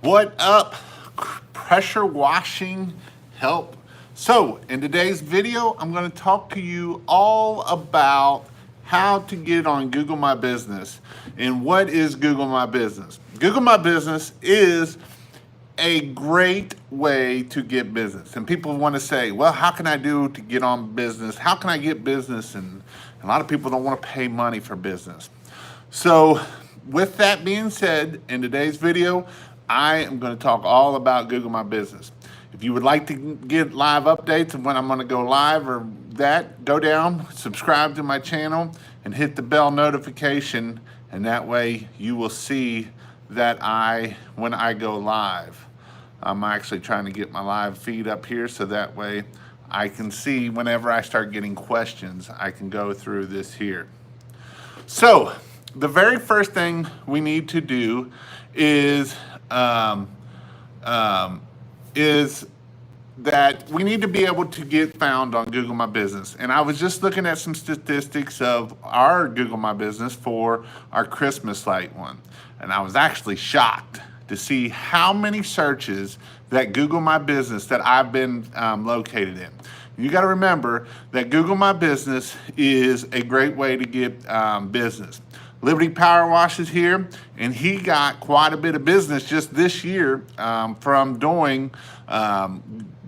What up, pressure washing help? So in today's video, I'm going to talk to you all about how to get on Google My Business and what is Google My Business. Google My Business is a great way to get business. And people want to say, well, how can I do to get on business? How can I get business? And a lot of people don't want to pay money for business. So with that being said, in today's video, I am going to talk all about Google My Business. If you would like to get live updates of when I'm going to go live or that, go down, subscribe to my channel, and hit the bell notification, and that way you will see that when I go live. I'm actually trying to get my live feed up here so that way I can see whenever I start getting questions, I can go through this here. So the very first thing we need to do is that we need to be able to get found on Google My Business. And I was just looking at some statistics of our Google My Business for our Christmas light one. And I was actually shocked to see how many searches that Google My Business that I've been located in. You got to remember that Google My Business is a great way to get business. Liberty Power Wash is here, and he got quite a bit of business just this year from doing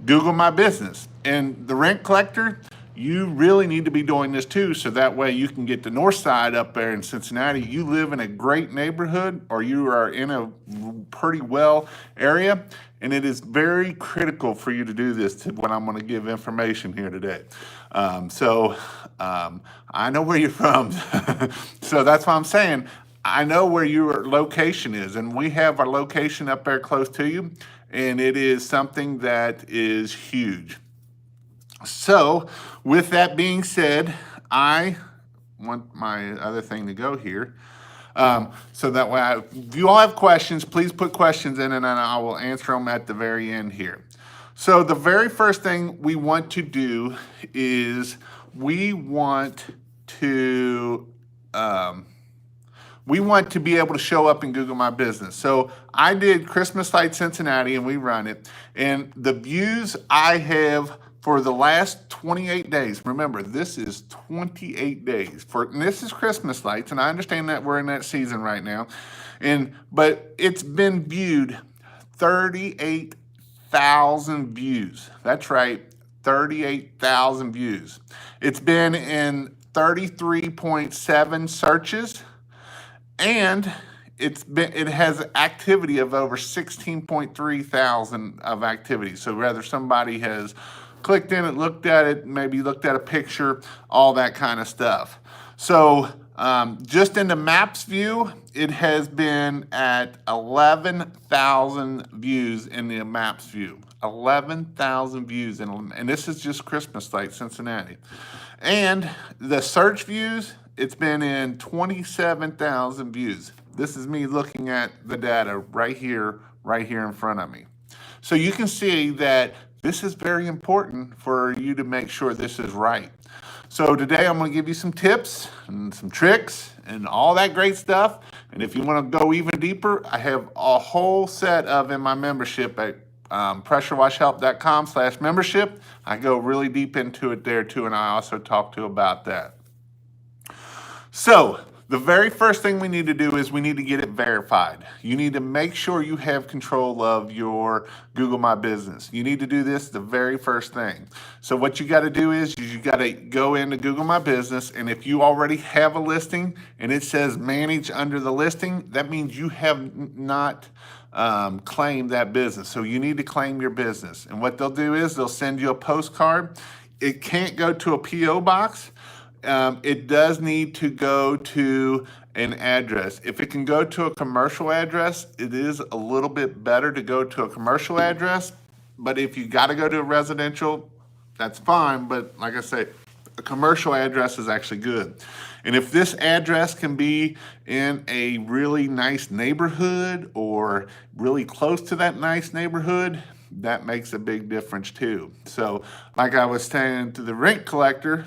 Google My Business. And the rent collector, you really need to be doing this too, so that way you can get the north side up there in Cincinnati. You live in a great neighborhood, or you are in a pretty well area, and it is very critical for you to do this to when I'm going to give information here today. I know where you're from, so that's why I'm saying I know where your location is, and we have our location up there close to you, and it is something that is huge. So with that being said, I want my other thing to go here. So that way, if you all have questions, please put questions in and I will answer them at the very end here. So the very first thing we want to do is we want to be able to show up in Google My Business. So I did Christmas Light Cincinnati and we run it. And the views I have for the last 28 days, remember, this is 28 days. And this is Christmas lights, and I understand that we're in that season right now. But it's been viewed 38,000 views. That's right, 38,000 views. It's been in 33.7 searches, and it has activity of over 16.3 thousand of activity. So rather somebody has clicked in it, looked at it, maybe looked at a picture, all that kind of stuff. So just in the maps view, it has been at 11,000 views in the maps view. 11,000 views, and this is just Christmas Light Cincinnati. And the search views, it's been in 27,000 views. This is me looking at the data right here in front of me. So you can see that this is very important for you to make sure this is right. So today I'm going to give you some tips and some tricks and all that great stuff. And if you want to go even deeper, I have a whole set of in my membership at pressurewashhelp.com/membership. I go really deep into it there too, and I also talk to you about that. So the very first thing we need to do is we need to get it verified. You need to make sure you have control of your Google My Business. You need to do this the very first thing. So what you got to do is you got to go into Google My Business, and if you already have a listing and it says manage under the listing, that means you have not claimed that business. So you need to claim your business. And what they'll do is they'll send you a postcard. It can't go to a P.O. box. It does need to go to an address. If it can go to a commercial address, it is a little bit better to go to a commercial address. But if you got to go to a residential, that's fine. But like I say, a commercial address is actually good. And if this address can be in a really nice neighborhood or really close to that nice neighborhood, that makes a big difference too. So like I was saying to the rent collector,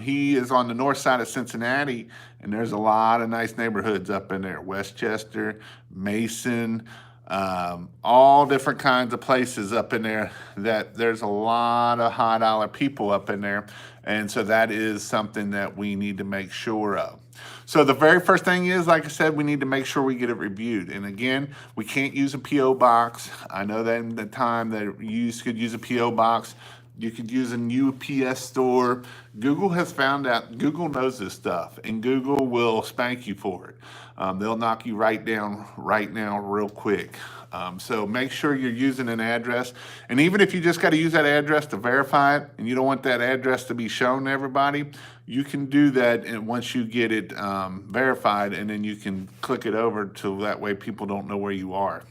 he is on the north side of Cincinnati, and there's a lot of nice neighborhoods up in there. Westchester, Mason, all different kinds of places up in there that there's a lot of high dollar people up in there. And so that is something that we need to make sure of. So the very first thing is, like I said, we need to make sure we get it reviewed. And again, we can't use a P.O. box. I know that in the time that you could use a P.O. box, you could use a UPS store. Google has found out, Google knows this stuff, and Google will spank you for it. They'll knock you right down right now real quick. So make sure you're using an address. And even if you just got to use that address to verify it, and you don't want that address to be shown to everybody, you can do that and once you get it verified, and then you can click it over to that way people don't know where you are.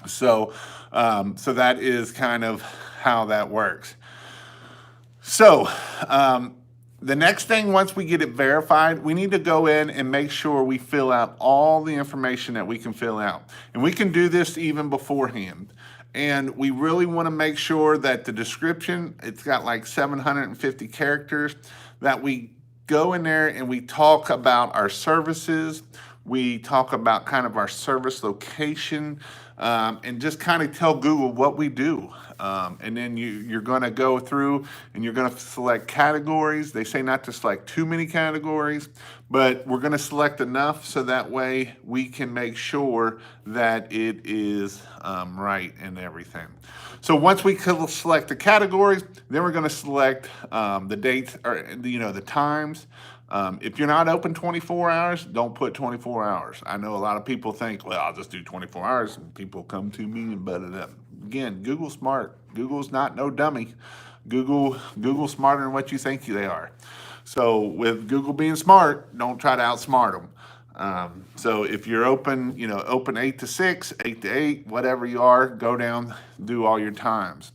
So, so that is kind of how that works. So, the next thing, once we get it verified, we need to go in and make sure we fill out all the information that we can fill out. And we can do this even beforehand. And we really want to make sure that the description, it's got like 750 characters, that we go in there and we talk about our services. We talk about kind of our service location, and just kind of tell Google what we do. And then you're going to go through and you're going to select categories. They say not to select too many categories, but we're going to select enough so that way we can make sure that it is right and everything. So once we select the categories, then we're going to select the dates, or the times. If you're not open 24 hours, don't put 24 hours. I know a lot of people think, well, I'll just do 24 hours, and people come to me and butt it up. Again, Google's smart. Google's not no dummy. Google's smarter than what you think they are. So with Google being smart, don't try to outsmart them. So if you're open, open 8 to 6, 8 to 8, whatever you are, go down, do all your times.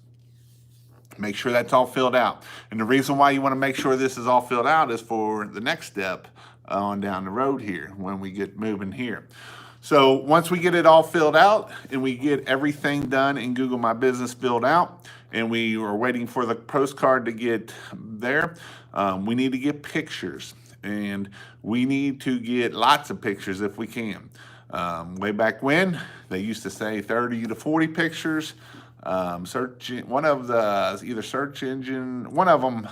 Make sure that's all filled out. And the reason why you want to make sure this is all filled out is for the next step on down the road here when we get moving here. So once we get it all filled out and we get everything done in Google My Business filled out, and we are waiting for the postcard to get there, we need to get pictures. And we need to get lots of pictures if we can. Way back when, they used to say 30 to 40 pictures. One of the, either search engine, one of them,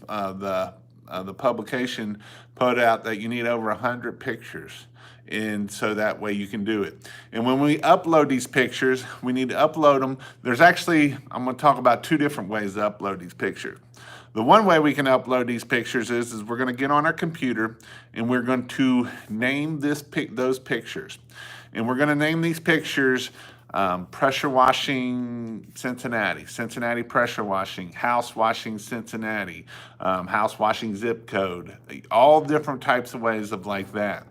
the publication put out that you need over 100 pictures. And so that way you can do it. And when we upload these pictures, we need to upload them. There's actually, I'm going to talk about 2 different ways to upload these pictures. The one way we can upload these pictures is we're going to get on our computer and we're going to name those pictures. And we're going to name these pictures pressure washing Cincinnati, Cincinnati pressure washing, house washing Cincinnati, house washing zip code, all different types of ways of like that.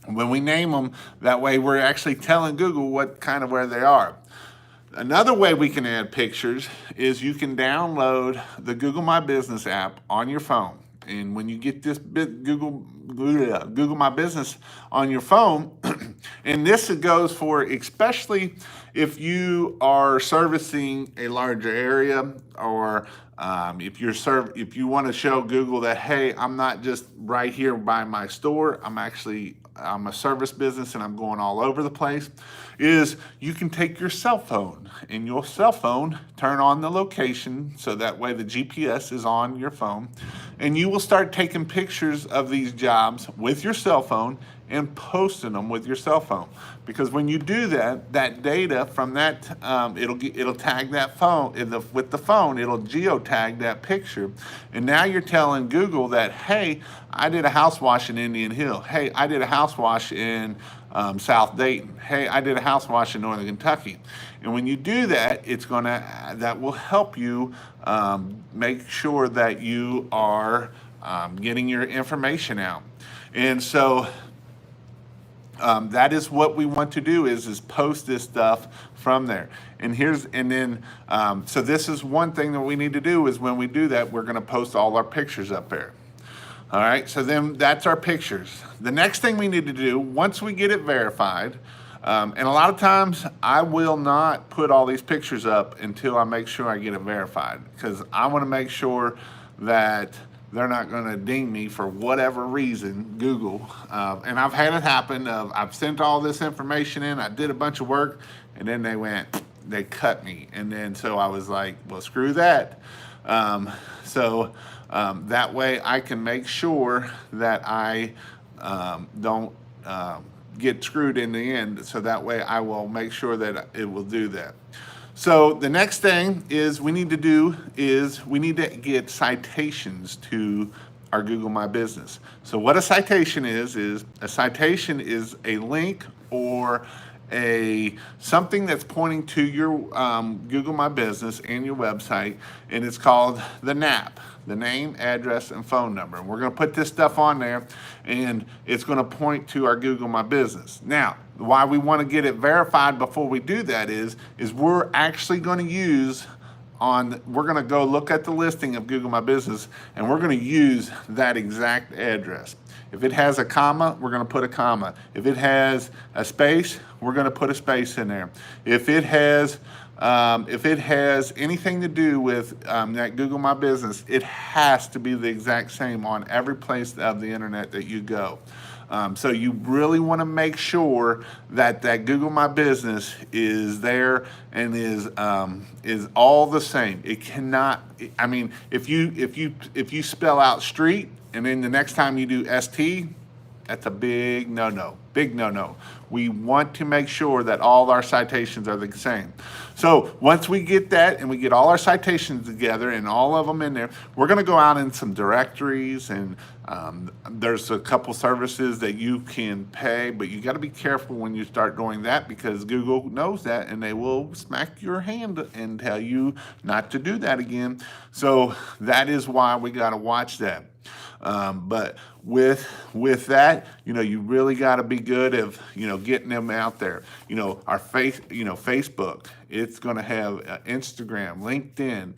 When we name them, that way we're actually telling Google what kind of where they are. Another way we can add pictures is you can download the Google My Business app on your phone. And when you get this Google My Business on your phone, and this goes for especially if you are servicing a larger area, or if you want to show Google that, hey, I'm not just right here by my store, I'm a service business and I'm going all over the place, is you can take your cell phone and your cell phone, turn on the location so that way the GPS is on your phone, and you will start taking pictures of these jobs with your cell phone and posting them with your cell phone. Because when you do that, that data from that, it'll tag that phone, with the phone, it'll geotag that picture. And now you're telling Google that, hey, I did a house wash in Indian Hill. Hey, I did a house wash in South Dayton. Hey, I did a house wash in Northern Kentucky. And when you do that, that will help you make sure that you are getting your information out. And so that is what we want to do is post this stuff from there. So this is one thing that we need to do is when we do that, we're going to post all our pictures up there. All right, so then that's our pictures. The next thing we need to do, once we get it verified, and a lot of times I will not put all these pictures up until I make sure I get it verified, because I want to make sure that they're not going to ding me for whatever reason, Google. And I've had it happen. I've sent all this information in, I did a bunch of work, and then they cut me. And then so I was like, well, screw that. That way I can make sure that I don't get screwed in the end. So that way I will make sure that it will do that. So the next thing is we need to get citations to our Google My Business. So what a citation is a citation is a link or something that's pointing to your Google My Business and your website, and it's called the NAP, the name, address, and phone number. And we're going to put this stuff on there, and it's going to point to our Google My Business. Now, why we want to get it verified before we do that is we're actually going to we're going to go look at the listing of Google My Business, and we're going to use that exact address. If it has a comma, we're going to put a comma. If it has a space, we're going to put a space in there. If it has anything to do with that Google My Business, it has to be the exact same on every place of the internet that you go. So you really want to make sure that Google My Business is there and is all the same. It cannot. I mean, if you spell out street and then the next time you do ST, that's a big no-no. Big no-no. We want to make sure that all our citations are the same. So once we get that and we get all our citations together and all of them in there, we're going to go out in some directories, and there's a couple services that you can pay, but you got to be careful when you start doing that because Google knows that and they will smack your hand and tell you not to do that again. So that is why we got to watch that. But with that, you really got to be good of, getting them out there. Our Facebook, it's going to have Instagram, LinkedIn.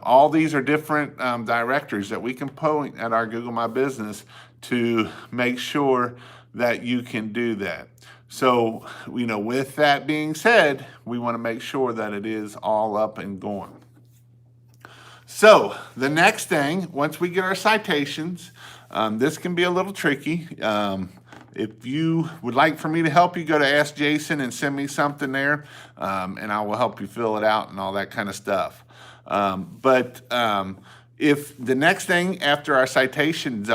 All these are different directories that we can point at our Google My Business to make sure that you can do that. So, with that being said, we want to make sure that it is all up and going. So the next thing, once we get our citations, this can be a little tricky. If you would like for me to help you, go to Ask Jason and send me something there, and I will help you fill it out and all that kind of stuff. If the next thing after our citations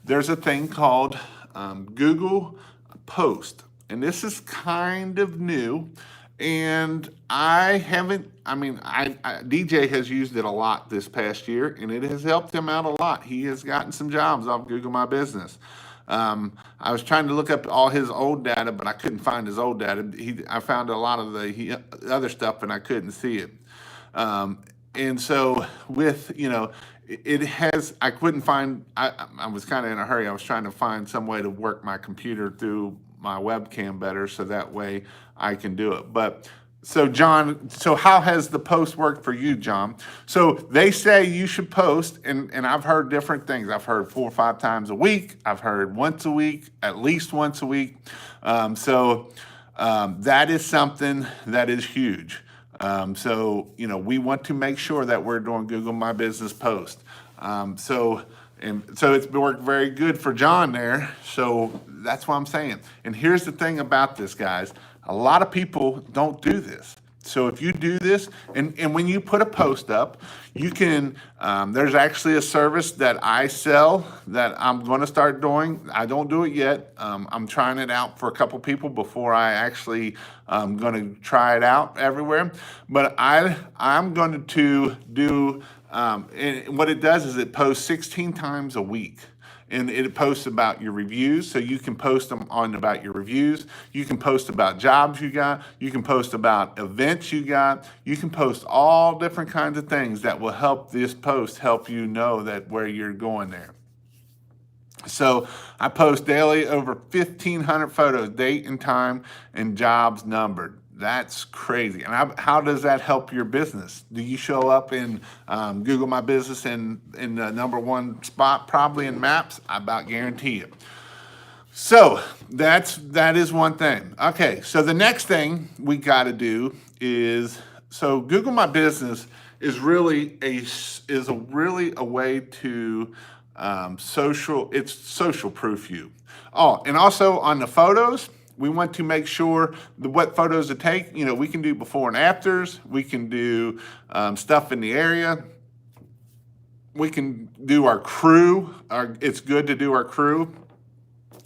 there's a thing called Google Post, and this is kind of new. And DJ has used it a lot this past year, and it has helped him out a lot. He has gotten some jobs off Google My Business. I was trying to look up all his old data, but I couldn't find his old data. I found a lot of the other stuff, and I couldn't see it. And so I couldn't find, I was kind of in a hurry. I was trying to find some way to work my computer through my webcam better so that way I can do it. But so John, how has the post worked for you, John? So they say you should post, and I've heard different things. I've heard 4 or 5 times a week. I've heard once a week, at least once a week. That is something that is huge. We want to make sure that we're doing Google My Business post. So it's worked very good for John there. So that's what I'm saying. And here's the thing about this, guys. A lot of people don't do this. So if you do this, and when you put a post up, you can, there's actually a service that I sell that I'm going to start doing. I don't do it yet. I'm trying it out for a couple people before I actually going to try it out everywhere. But I'm going to do, and what it does is it posts 16 times a week. And it posts about your reviews, so you can post them on about your reviews. You can post about jobs you got. You can post about events you got. You can post all different kinds of things that will help this post help you know that where you're going there. So I post daily over 1,500 photos, date and time, and jobs numbered. That's crazy. And how does that help your business? Do you show up in Google My Business in the #1 spot, probably in maps? I about guarantee it. So that is one thing. Okay, so the next thing we got to do is, so Google My Business is really a way to it's social proof you. Oh, and also on the photos, we want to make sure what photos to take. You know, we can do before and afters. We can do stuff in the area. We can do our crew. It's good to do our crew.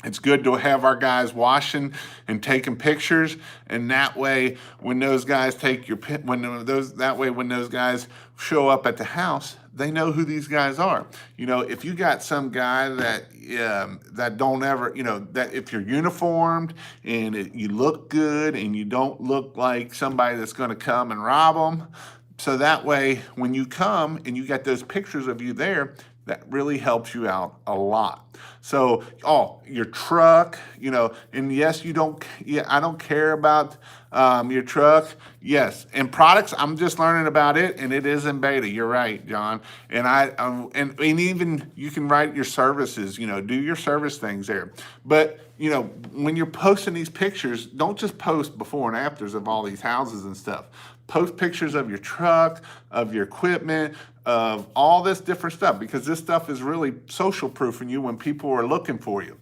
It's good to have our guys washing and taking pictures, and that way, when those guys when those guys show up at the house, they know who these guys are. You know, if you got some guy that don't ever, you know, that if you're uniformed and you look good and you don't look like somebody that's going to come and rob them, so that way, when you come and you got those pictures of you there, that really helps you out a lot. So, your truck, you know, and yes, I don't care about your truck. Yes, and products, I'm just learning about it, and it is in beta. You're right, John. And and even you can write your services, you know, do your service things there. But, you know, when you're posting these pictures, don't just post before and afters of all these houses and stuff. Post pictures of your truck, of your equipment, of all this different stuff, because this stuff is really social proofing you when people are looking for you.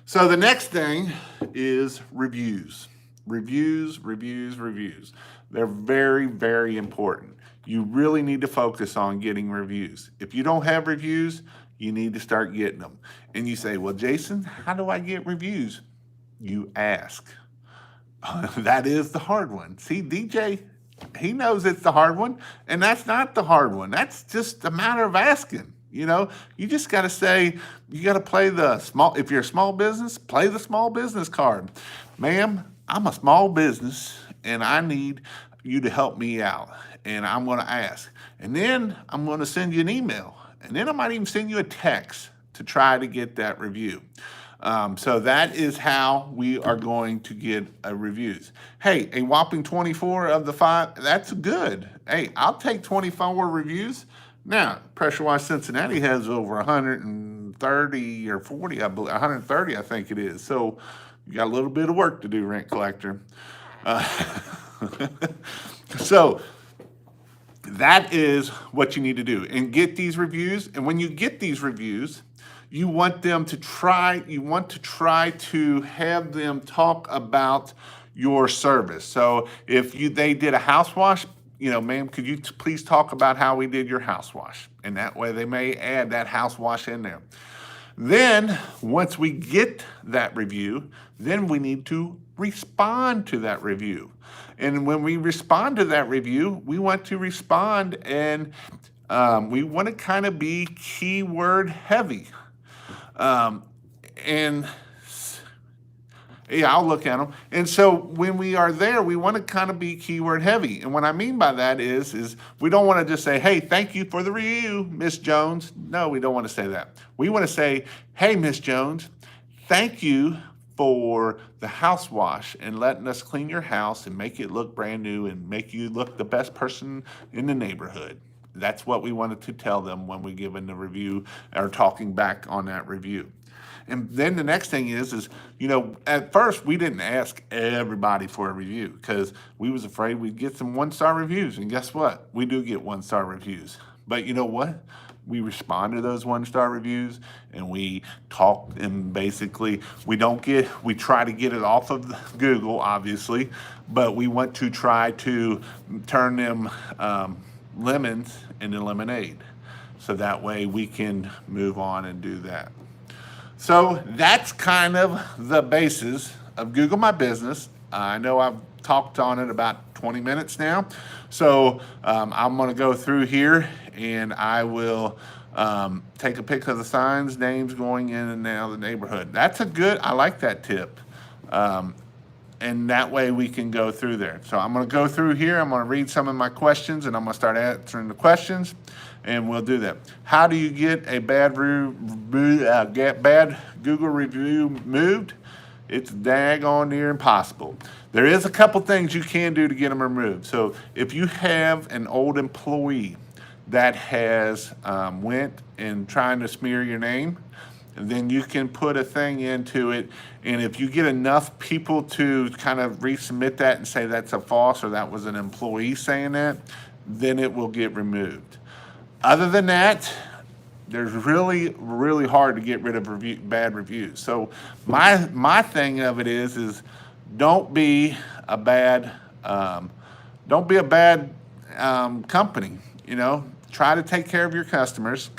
So the next thing is reviews. Reviews. They're very, very important. You really need to focus on getting reviews. If you don't have reviews, you need to start getting them. And you say, well, Jason, how do I get reviews? You ask. That is the hard one. See, DJ, he knows it's the hard one, and that's not the hard one. That's just a matter of asking. You know, you just got to say, you got to play if you're a small business, play the small business card. Ma'am, I'm a small business, and I need you to help me out, and I'm going to ask. And then I'm going to send you an email, and then I might even send you a text to try to get that review. So that is how we are going to get reviews. Hey, a whopping 24 of the 5, that's good. Hey, I'll take 24 reviews. Now, Pressure Wash Cincinnati has over 130 or 40, I believe, 130, I think it is. So you got a little bit of work to do, rent collector. So that is what you need to do, and get these reviews. And when you get these reviews, you want to try to have them talk about your service. So if they did a house wash, you know, ma'am, could you please talk about how we did your house wash? And that way they may add that house wash in there. Then once we get that review, then we need to respond to that review. And when we respond to that review, we want to respond, and we want to kind of be keyword heavy. And yeah, I'll look at them. And so when we are there, we want to kind of be keyword heavy. And what I mean by that is we don't want to just say, hey, thank you for the review, Miss Jones. No, we don't want to say that. We want to say, hey, Miss Jones, thank you for the house wash and letting us clean your house and make it look brand new and make you look the best person in the neighborhood. That's what we wanted to tell them when we give them the review or talking back on that review. And then the next thing is, you know, at first we didn't ask everybody for a review because we was afraid we'd get some 1-star reviews. And guess what? We do get 1-star reviews. But you know what? We respond to those 1-star reviews, and we talk, and basically we try to get it off of Google, obviously, but we want to try to turn them lemons into lemonade. So that way we can move on and do that. So that's kind of the basis of Google My Business. I know I've talked on it about 20 minutes now. So I'm going to go through here, and I will take a pic of the signs, names going in and out of the neighborhood. I like that tip. And that way we can go through there. So I'm going to go through here. I'm going to read some of my questions, and I'm going to start answering the questions, and we'll do that. How do you get a bad Google review moved? It's daggone near impossible. There is a couple things you can do to get them removed. So if you have an old employee that has went and trying to smear your name, and then you can put a thing into it, and if you get enough people to kind of resubmit that and say that's a false or that was an employee saying that, then it will get removed. Other than that, There's really hard to get rid of bad reviews. So my thing of it is don't be a bad um, don't be a bad company. You know, try to take care of your customers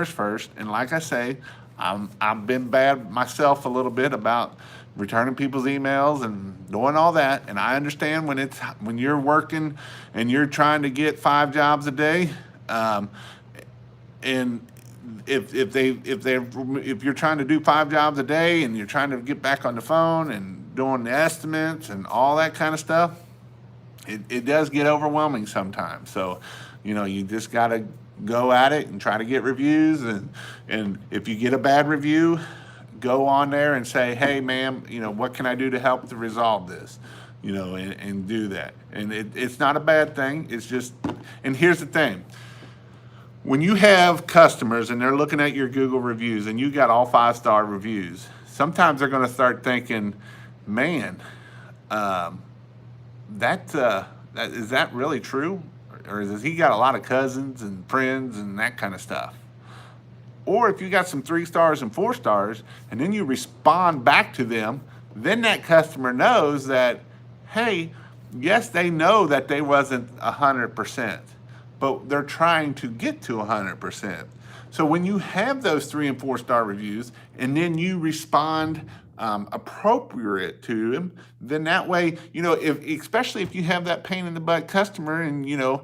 first. And like I say, I've been bad myself a little bit about returning people's emails and doing all that. And I understand when you're working and you're trying to get 5 jobs a day, and if you're trying to do 5 jobs a day and you're trying to get back on the phone and doing the estimates and all that kind of stuff, it does get overwhelming sometimes. So, you just got to go at it and try to get reviews. And if you get a bad review, go on there and say, hey, ma'am, what can I do to help to resolve this? And do that. And it's not a bad thing. It's just, and here's the thing. When you have customers and they're looking at your Google reviews and you got all 5-star reviews, sometimes they're going to start thinking, man, is that really true? Or has he got a lot of cousins and friends and that kind of stuff? Or if you got some 3 stars and 4 stars and then you respond back to them, then that customer knows that, hey, yes, they know that they wasn't 100%, but they're trying to get to 100%. So when you have those 3 and 4 star reviews and then you respond appropriate to them, then that way, especially if you have that pain in the butt customer and, you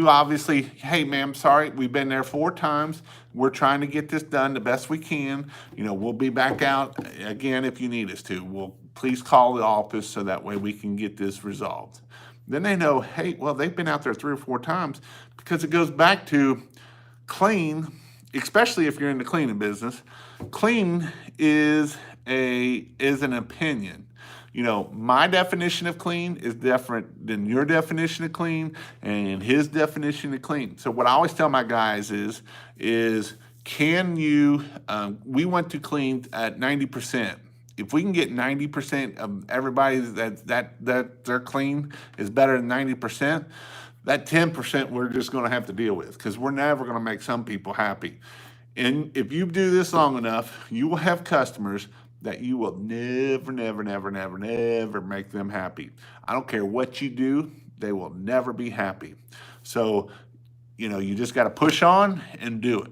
obviously, hey, ma'am, sorry, we've been there 4 times. We're trying to get this done the best we can. We'll be back out again if you need us to. Please call the office so that way we can get this resolved. Then they know, hey, well, they've been out there 3 or 4 times, because it goes back to clean, especially if you're in the cleaning business. Clean is an opinion. My definition of clean is different than your definition of clean and his definition of clean. So what I always tell my guys is can you, we want to clean at 90%. If we can get 90% of everybody that they're clean is better than 90%, that 10% we're just going to have to deal with, because we're never going to make some people happy. And if you do this long enough, you will have customers that you will never make them happy. I don't care what you do, they will never be happy. So, you just got to push on and do it.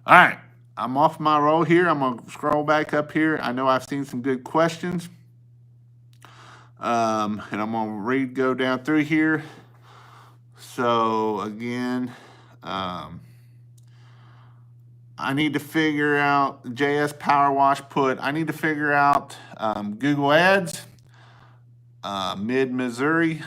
All right, I'm off my roll here. I'm going to scroll back up here. I know I've seen some good questions. And I'm going to go down through here. So, again, I need to figure out JS Power Wash put. I need to figure out Google Ads, Mid-Missouri.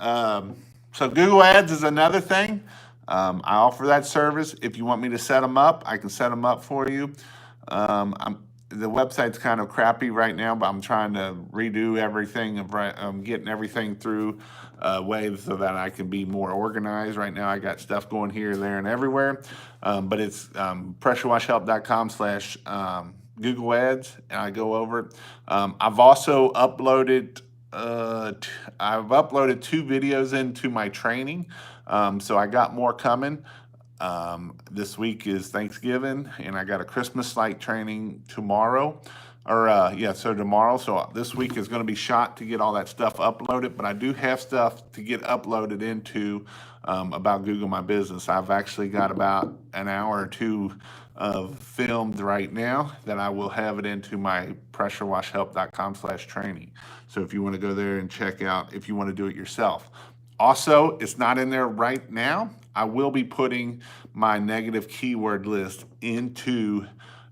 So Google Ads is another thing. I offer that service. If you want me to set them up, I can set them up for you. The website's kind of crappy right now, but I'm trying to redo everything. I'm getting everything through waves so that I can be more organized. Right now I got stuff going here, there, and everywhere. But it's pressurewashhelp.com/Google Ads, and I go over it. I've also uploaded 2 videos into my training. So I got more coming. This week is Thanksgiving, and I got a Christmas light training tomorrow. Tomorrow. So this week is going to be shot to get all that stuff uploaded, but I do have stuff to get uploaded into about Google My Business. I've actually got about an hour or 2 of filmed right now that I will have it into my pressurewashhelp.com/training. So if you want to go there and check out, if you want to do it yourself. Also, it's not in there right now. I will be putting my negative keyword list into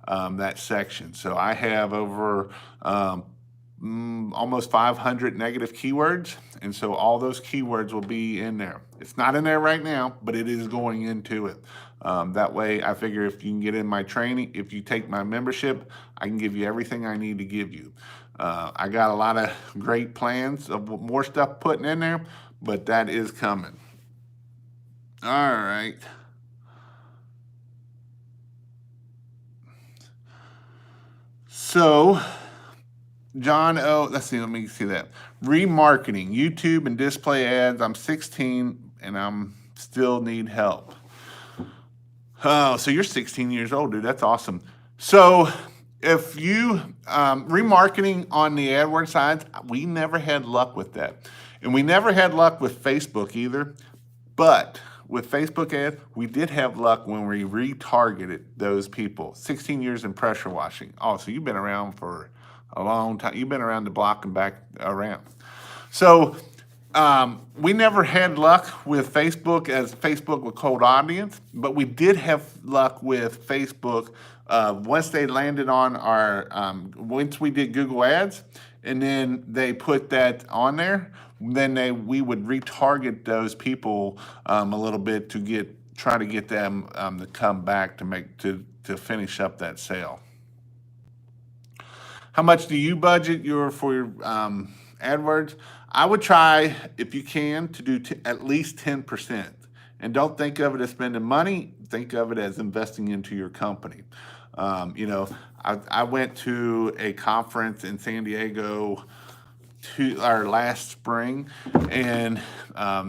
that section. So I have over almost 500 negative keywords, and so all those keywords will be in there. It's not in there right now, but it is going into it. That way, I figure if you can get in my training, if you take my membership, I can give you everything I need to give you. I got a lot of great plans of more stuff putting in there, but that is coming. All right. So, John O, let me see that. Remarketing, YouTube and display ads. I'm 16 and I'm still need help. Oh, so you're 16 years old, dude. That's awesome. So if you remarketing on the AdWords sides, we never had luck with that. And we never had luck with Facebook either. But with Facebook ads, we did have luck when we retargeted those people. 16 years in pressure washing. Oh, so you've been around for a long time. You've been around the block and back around. So we never had luck with Facebook as Facebook with cold audience, but we did have luck with Facebook once they landed on our, once we did Google Ads, and then they put that on there, then we would retarget those people a little bit to try to get them to come back to finish up that sale. How much do you budget for your AdWords? I would try, if you can, to do at least 10%. And don't think of it as spending money. Think of it as investing into your company. I went to a conference in San Diego last spring, and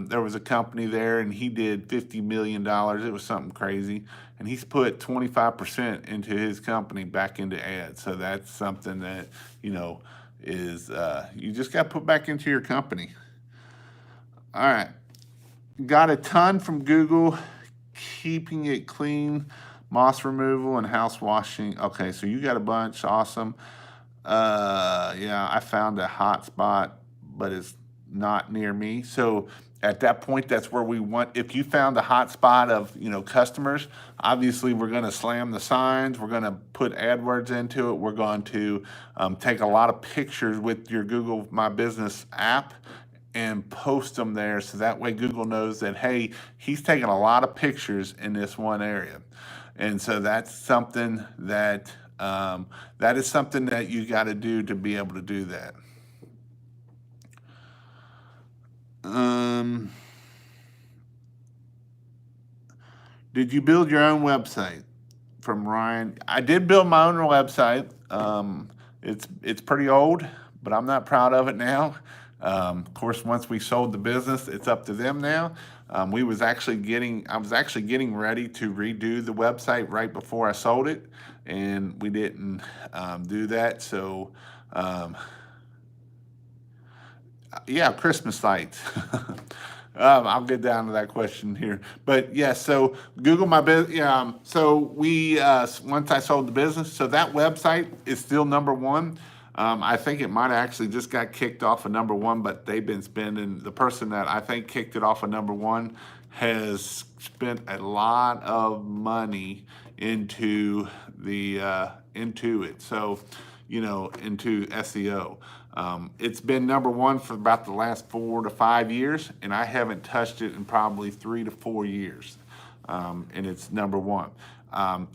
there was a company there, and he did $50 million. It was something crazy. And he's put 25% into his company back into ads. So that's something that, is you just got to put back into your company. All right. Got a ton from Google, keeping it clean, moss removal, and house washing. Okay, so you got a bunch. Awesome. Yeah, I found a hot spot, but it's not near me. So at that point, that's where we want, if you found a hot spot of, customers, obviously we're going to slam the signs. We're going to put AdWords into it. We're going to take a lot of pictures with your Google My Business app and post them there. So that way Google knows that, hey, he's taking a lot of pictures in this one area. And so that's something that, that is something that you got to do to be able to do that. Did you build your own website? From Ryan. I did build my own website. It's pretty old, but I'm not proud of it now. Of course, once we sold the business, it's up to them now. I was actually getting ready to redo the website right before I sold it, and we didn't do that. So, yeah, Christmas lights. I'll get down to that question here, but yeah. So Google My Business. Yeah. So we once I sold the business, so that website is still #1. I think it might have actually just got kicked off of #1, but they've been spending, the person that I think kicked it off of #1 has spent a lot of money into it. So, into SEO. It's been #1 for about the last 4 to 5 years, and I haven't touched it in probably 3 to 4 years. And it's #1.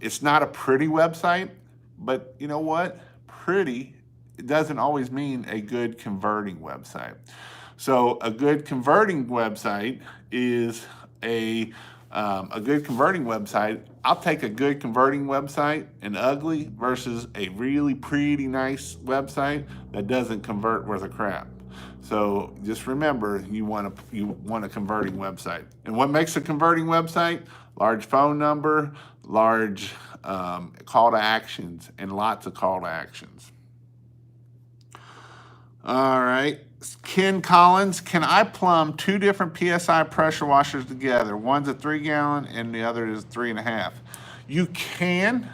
It's not a pretty website, but you know what? Pretty, it doesn't always mean a good converting website. So a good converting website is a good converting website. I'll take a good converting website and ugly versus a really pretty nice website that doesn't convert worth a crap. So just remember, you want a converting website. And what makes a converting website? Large phone number, large call to actions, and lots of call to actions. All right. Ken Collins, can I plumb 2 different PSI pressure washers together? One's a 3-gallon and the other is 3.5. You can.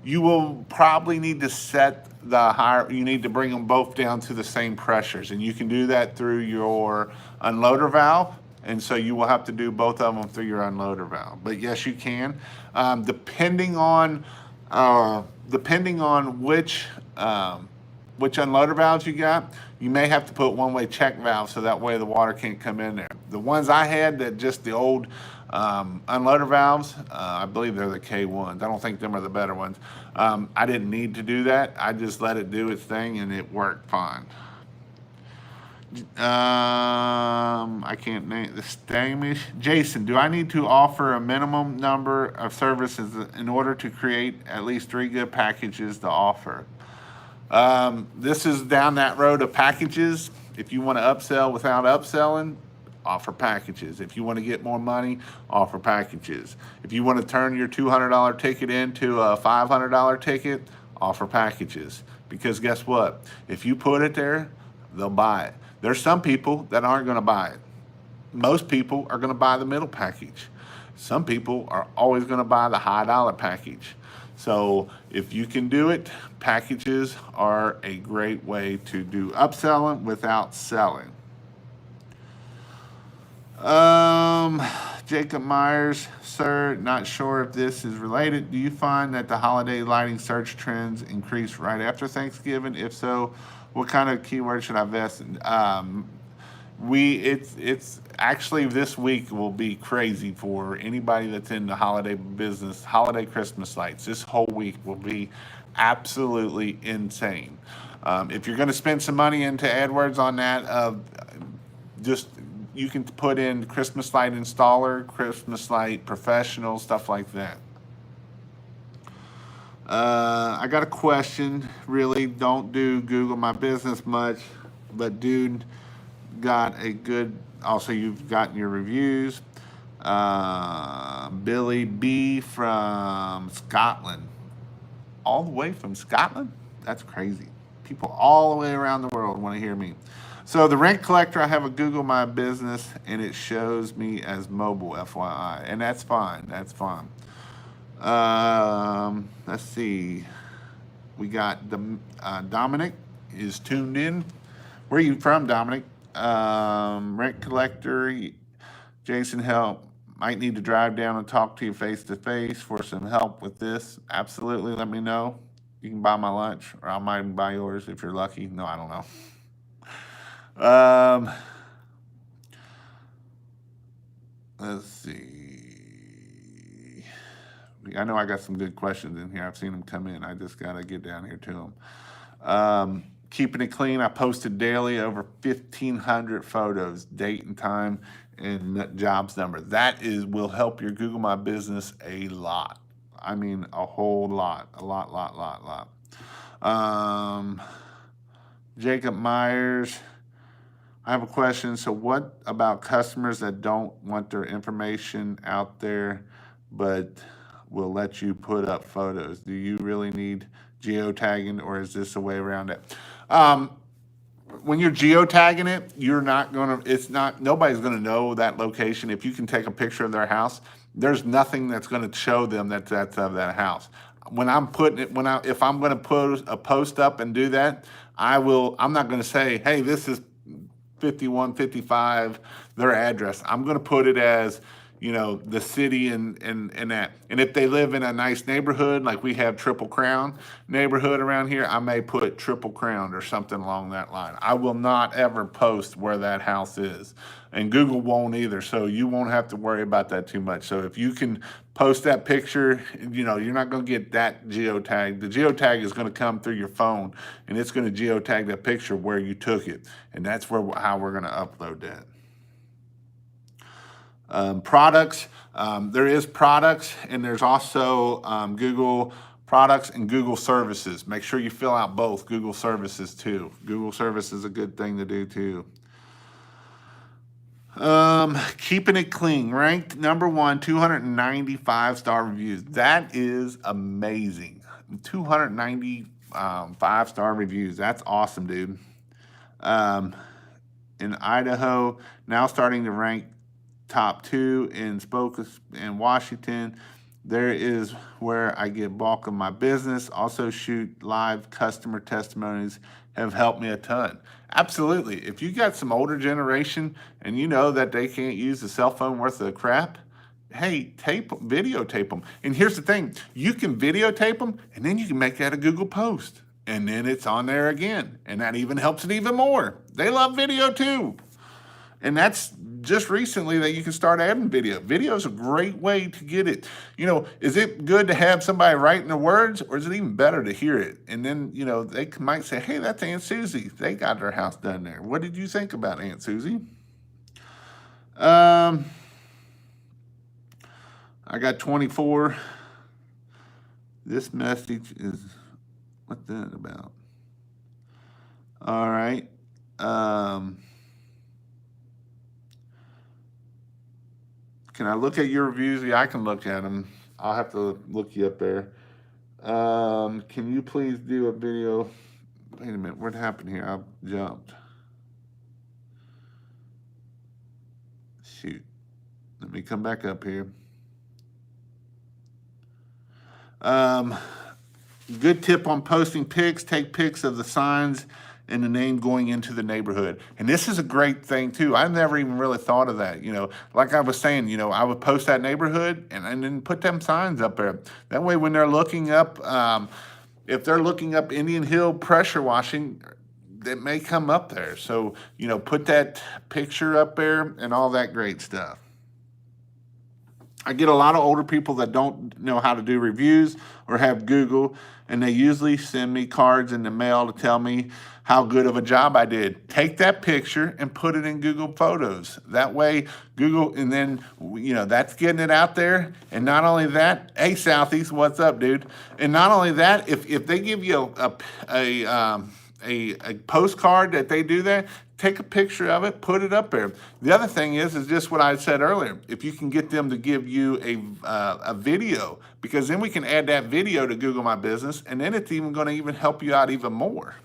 You will probably need to set the higher, you need to bring them both down to the same pressures, and you can do that through your unloader valve. And so you will have to do both of them through your unloader valve. But yes, you can. Depending on which unloader valves you got, you may have to put one-way check valves so that way the water can't come in there. The ones I had, that just the old unloader valves, I believe they're the K1s. I don't think them are the better ones. I didn't need to do that. I just let it do its thing and it worked fine. I can't name the Stamish. Jason, do I need to offer a minimum number of services in order to create at least 3 good packages to offer? This is down that road of packages. If you want to upsell without upselling, offer packages. If you want to get more money, offer packages. If you want to turn your $200 ticket into a $500 ticket, offer packages. Because guess what? If you put it there, they'll buy it. There's some people that aren't going to buy it. Most people are going to buy the middle package. Some people are always going to buy the high dollar package. So if you can do it, packages are a great way to do upselling without selling. Jacob Myers, sir, not sure if this is related. Do you find that the holiday lighting search trends increase right after Thanksgiving? If so, what kind of keywords should I invest in? It's actually, this week will be crazy for anybody that's in the holiday business. Holiday Christmas lights, this whole week will be absolutely insane. If you're going to spend some money into AdWords on that, just you can put in Christmas light installer, Christmas light professional, stuff like that. I got a question. Really, don't do Google My Business much, but dude, got a good. Also, you've gotten your reviews. Billy B from Scotland, all the way from Scotland. That's crazy. People all the way around the world want to hear me. So the rent collector, I have a Google My Business, and it shows me as mobile, FYI, and that's fine. That's fine. Let's see. We got the Dominic is tuned in. Where are you from, Dominic? Rent collector, Jason, help. Might need to drive down and talk to you face to face for some help with this. Absolutely, let me know. You can buy my lunch, or I might buy yours if you're lucky. No, I don't know. Let's see. I know I got some good questions in here. I've seen them come in. I just got to get down here to them. Keeping it clean. I posted daily over 1,500 photos, date and time, and jobs number. That will help your Google My Business a lot. I mean, a whole lot. A lot. Jacob Myers, I have a question. So what about customers that don't want their information out there, but will let you put up photos? Do you really need geotagging, or is this a way around it? When you're geotagging it, nobody's gonna know that location. If you can take a picture of their house, there's nothing that's gonna show them that's of that house. When I'm putting it, if I'm gonna put a post up and do that, I'm not gonna say, hey, this is 5155, their address. I'm gonna put it as, the city and that. And if they live in a nice neighborhood, like we have Triple Crown neighborhood around here, I may put Triple Crown or something along that line. I will not ever post where that house is. And Google won't either, so you won't have to worry about that too much. So if you can post that picture, you're not gonna get that geotag. The geotag is gonna come through your phone, and it's gonna geotag that picture where you took it. And that's how we're gonna upload that. Products, there is products, and there's also Google products and Google services. Make sure you fill out both Google services too. Google service is a good thing to do too. Keeping it clean, ranked number 1, 295-star reviews. That is amazing. 295-star reviews. That's awesome, dude. In Idaho, now starting to rank top 2 in Spokane and Washington. There is where I get bulk of my business. Also shoot live customer testimonies have helped me a ton. Absolutely. If you got some older generation and you know that they can't use a cell phone worth of crap, hey, videotape them. And here's the thing, you can videotape them, and then you can make that a Google post. And then it's on there again. And that even helps it even more. They love video too. And that's just recently that you can start adding video. Video is a great way to get it. Is it good to have somebody writing the words, or is it even better to hear it? And then, they might say, hey, that's Aunt Susie. They got their house done there. What did you think about Aunt Susie? I got 24. This message is, what's that about? All right. Can I look at your reviews? Yeah, I can look at them. I'll have to look you up there. Can you please do a video? Wait a minute, what happened here? I jumped. Shoot. Let me come back up here. Good tip on posting pics. Take pics of the signs and the name going into the neighborhood. And this is a great thing too. I never even really thought of that. Like I was saying, I would post that neighborhood and then put them signs up there. That way when they're looking up, if they're looking up Indian Hill pressure washing, it may come up there. So, put that picture up there and all that great stuff. I get a lot of older people that don't know how to do reviews or have Google, and they usually send me cards in the mail to tell me how good of a job I did. Take that picture and put it in Google Photos. That way, Google, and then, that's getting it out there. And not only that, hey, Southeast, what's up, dude? And not only that, if they give you a postcard that they do that, take a picture of it, put it up there. The other thing is just what I said earlier. If you can get them to give you a video, because then we can add that video to Google My Business, and then it's even going to even help you out even more.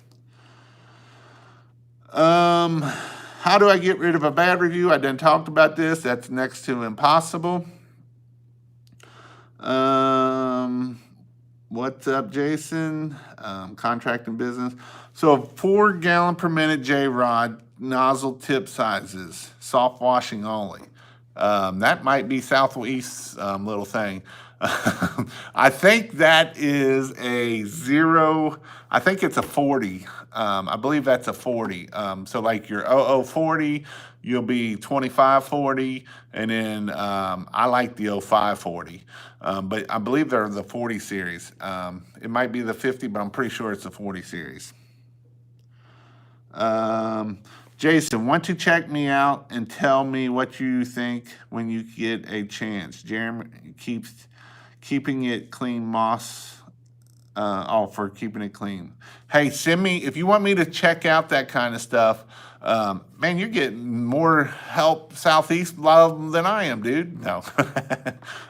How do I get rid of a bad review? I done talked about this. That's next to impossible. What's up, Jason? Contracting business. So 4 gallon per minute J-Rod, nozzle tip sizes, soft washing only. That might be Southeast's little thing. I think that is a 0. I think it's a 40. I believe that's a 40. So like your 0040, you'll be 2540, and then I like the 0540. But I believe they're the 40 series. It might be the 50, but I'm pretty sure it's the 40 series. Jason, want to check me out and tell me what you think when you get a chance. Jeremy keeps keeping it clean, Moss. For keeping it clean. Hey, send me, if you want me to check out that kind of stuff, man, you're getting more help Southeast love than I am, dude. No.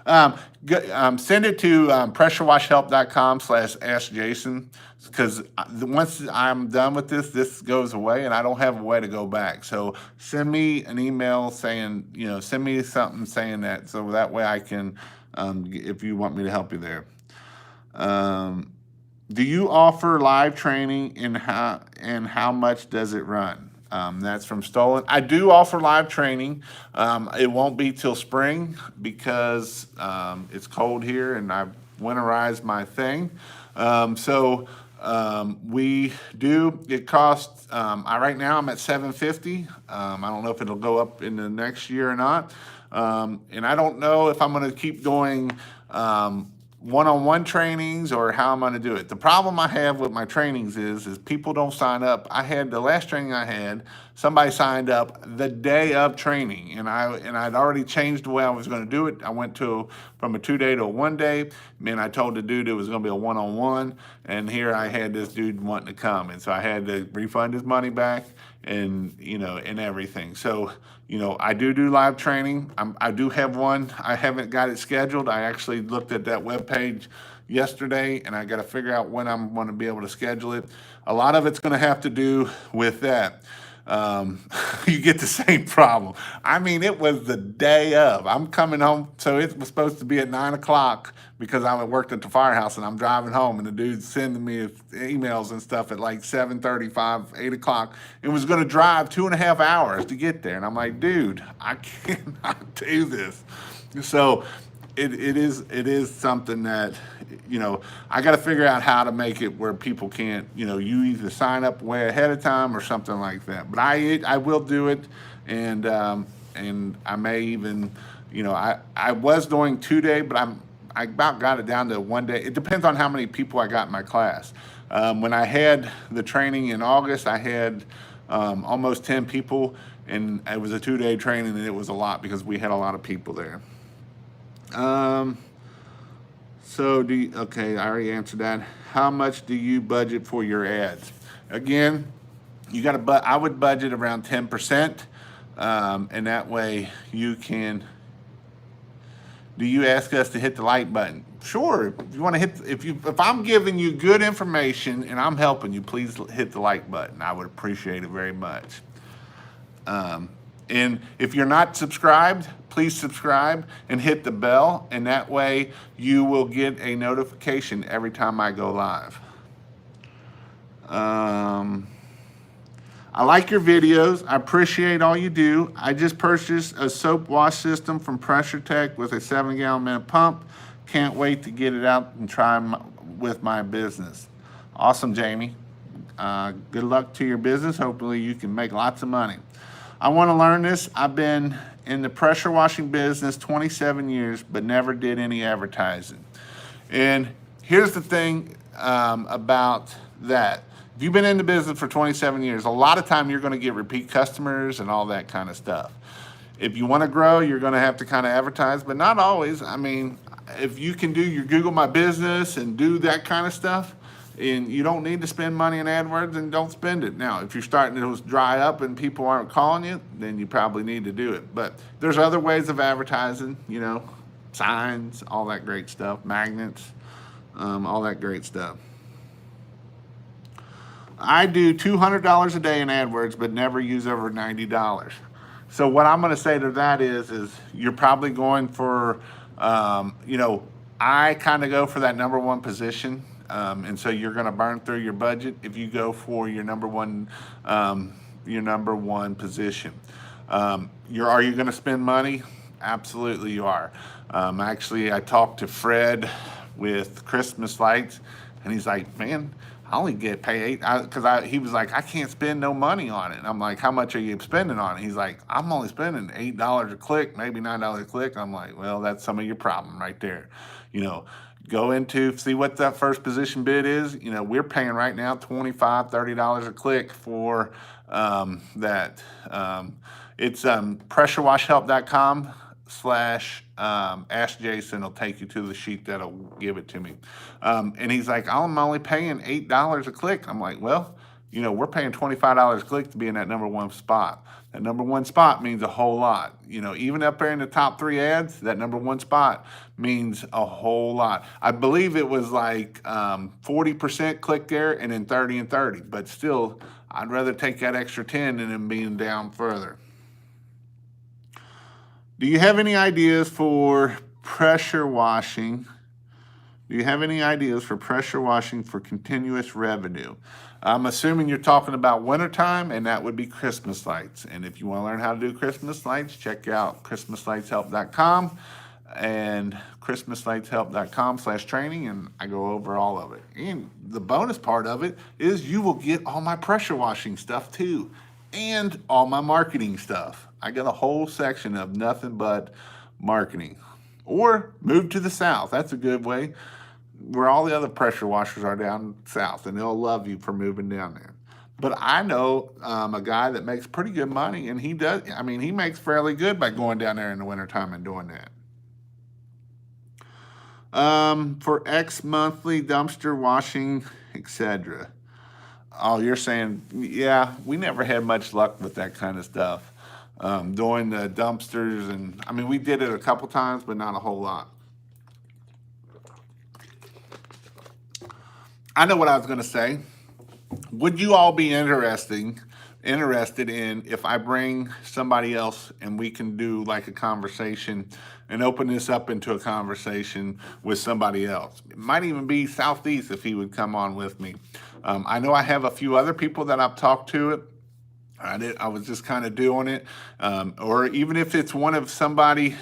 Send it to pressurewashhelp.com/askjason, because once I'm done with this goes away and I don't have a way to go back. So send me an email saying, send me something saying that, so that way I can, if you want me to help you there. Do you offer live training, and how much does it run? That's from Stolen. I do offer live training. It won't be till spring because it's cold here and I've winterized my thing. We do. It costs. Right now I'm at $750. I don't know if it'll go up in the next year or not. And I don't know if I'm going to keep doing one-on-one trainings or how I'm going to do it. The problem I have with my trainings is people don't sign up. The last training I had, somebody signed up the day of training, and I'd already changed the way I was going to do it. I went from a 2-day to a 1-day, and I told the dude it was going to be a one-on-one, and here I had this dude wanting to come, and so I had to refund his money back and everything. So I do live training. I do have one. I haven't got it scheduled. I actually looked at that webpage yesterday, and I got to figure out when I'm going to be able to schedule it. A lot of it's going to have to do with that. You get the same problem. I mean, it was the day of. I'm coming home, so it was supposed to be at 9 o'clock because I worked at the firehouse, and I'm driving home, and the dude's sending me emails and stuff at like 7:35, 8 o'clock. It was going to drive 2.5 hours to get there, and I'm like, dude, I cannot do this. So it is something that, I got to figure out how to make it where people can't, you either sign up way ahead of time or something like that. But I will do it, and I may even, I was doing 2-day, but I about got it down to 1-day. It depends on how many people I got in my class. When I had the training in August, I had almost 10 people, and it was a 2-day training, and it was a lot because we had a lot of people there. Okay, I already answered that. How much do you budget for your ads? Again, I would budget around 10%, and that way you can do you ask us to hit the like button? Sure. If you want to hit, if I'm giving you good information and I'm helping you, please hit the like button. I would appreciate it very much. And if you're not subscribed, please subscribe and hit the bell, and that way you will get a notification every time I go live. I like your videos. I appreciate all you do. I just purchased a soap wash system from Pressure Tech with a 7-gallon minute pump. Can't wait to get it out and try with my business. Awesome, Jamie. Good luck to your business. Hopefully you can make lots of money. I want to learn this. I've been in the pressure washing business 27 years, but never did any advertising. And here's the thing about that. If you've been in the business for 27 years, a lot of time you're going to get repeat customers and all that kind of stuff. If you want to grow, you're going to have to kind of advertise, but not always. I mean, if you can do your Google My Business and do that kind of stuff, and you don't need to spend money in AdWords, and don't spend it. Now, if you're starting to dry up and people aren't calling you, then you probably need to do it. But there's other ways of advertising, you know, signs, all that great stuff, magnets, all that great stuff. I do $200 a day in AdWords, but never use over $90. So what I'm going to say to that is you're probably going for, you know, I kind of go for that number one position. And so you're going to burn through your budget if you go for your number one position. Are you going to spend money? Absolutely you are. Actually, I talked to Fred with Christmas lights, and he's like, man, I only get paid because he was like, I can't spend no money on it. And I'm like, how much are you spending on it? He's like, I'm only spending $8 a click, maybe $9 a click. I'm like, well, that's some of your problem right there. You know, go into, see what that first position bid is. You know, we're paying right now $25, $30 a click for that. It's pressurewashhelp.com/ask Jason. Will take you to the sheet that'll give it to me. And he's like, I'm only paying $8 a click. I'm like, well, you know, we're paying $25 a click to be in that number one spot. That number one spot means a whole lot. You know, even up there in the top 3 ads, that number one spot means a whole lot. I believe it was like 40% click there and then 30 and 30. But still, I'd rather take that extra 10 than them being down further. Do you have any ideas for pressure washing? Do you have any ideas for pressure washing for continuous revenue? I'm assuming you're talking about wintertime, and that would be Christmas lights. And if you want to learn how to do Christmas lights, check out christmaslightshelp.com and christmaslightshelp.com/training, and I go over all of it. And the bonus part of it is you will get all my pressure washing stuff too, and all my marketing stuff. I got a whole section of nothing but marketing. Or move to the south. That's a good way. Where all the other pressure washers are down south, and they'll love you for moving down there. But I know a guy that makes pretty good money, and he makes fairly good by going down there in the wintertime and doing that. For X monthly dumpster washing, etc. Oh, you're saying, yeah, we never had much luck with that kind of stuff. Doing the dumpsters, and I mean, we did it a couple times, but not a whole lot. I know what I was going to say. Would you all be interested in if I bring somebody else and we can do like a conversation and open this up into a conversation with somebody else? It might even be Southeast if he would come on with me. I know I have a few other people that I've talked to. I was just kind of doing it, or even if it's one of somebody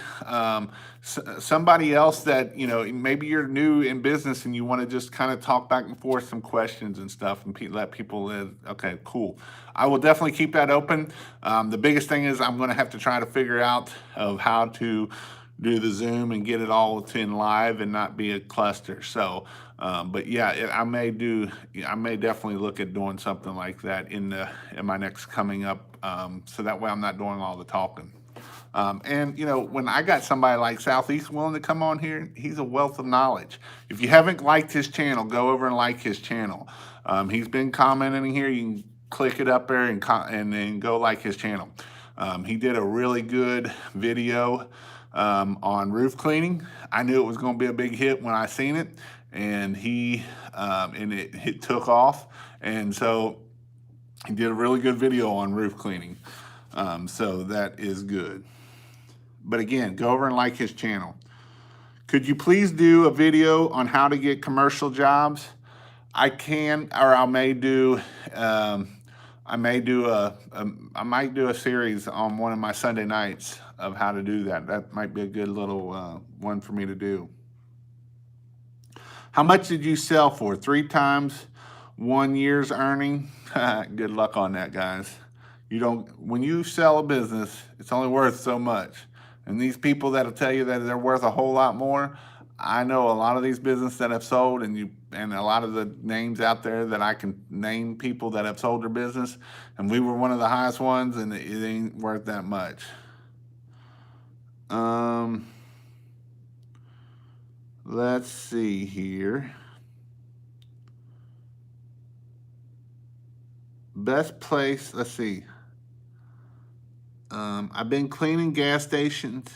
else that, you know, maybe you're new in business and you want to just kind of talk back and forth some questions and stuff and let people live. Okay, cool. I will definitely keep that open. The biggest thing is I'm going to have to try to figure out of how to do the Zoom and get it all in live and not be a cluster. So, but yeah, I may definitely look at doing something like that in my next coming up. So that way I'm not doing all the talking. And you know, when I got somebody like Southeast willing to come on here, he's a wealth of knowledge. If you haven't liked his channel, go over and like his channel. He's been commenting here. You can click it up there and then go like his channel. He did a really good video on roof cleaning. I knew it was going to be a big hit when I seen it, and it took off, and so he did a really good video on roof cleaning. So that is good. But again, go over and like his channel. Could you please do a video on how to get commercial jobs? I can, or I may do. I might do a series on one of my Sunday nights of how to do that. That might be a good little one for me to do. How much did you sell for? 3 times 1 year's earning? Good luck on that, guys. When you sell a business, it's only worth so much. And these people that'll tell you that they're worth a whole lot more, I know a lot of these businesses that have sold, and a lot of the names out there that I can name people that have sold their business, and we were one of the highest ones, and it ain't worth that much. Let's see here. Best place, let's see. I've been cleaning gas stations.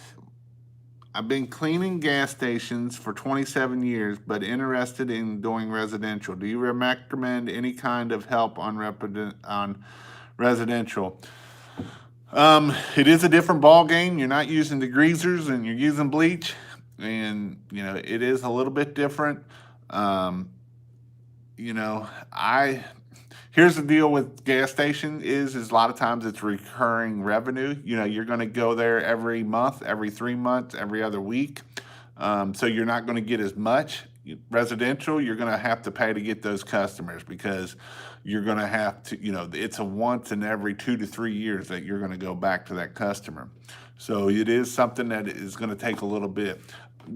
I've been cleaning gas stations for 27 years, but interested in doing residential. Do you recommend any kind of help on residential? It is a different ball game. You're not using degreasers and you're using bleach, and it is a little bit different. Here's the deal with gas station is a lot of times it's recurring revenue. You're going to go there every month, every 3 months, every other week. So you're not going to get as much. Residential, you're going to have to pay to get those customers, because you're going to have to, it's a once in every 2 to 3 years that you're going to go back to that customer. So it is something that is going to take a little bit.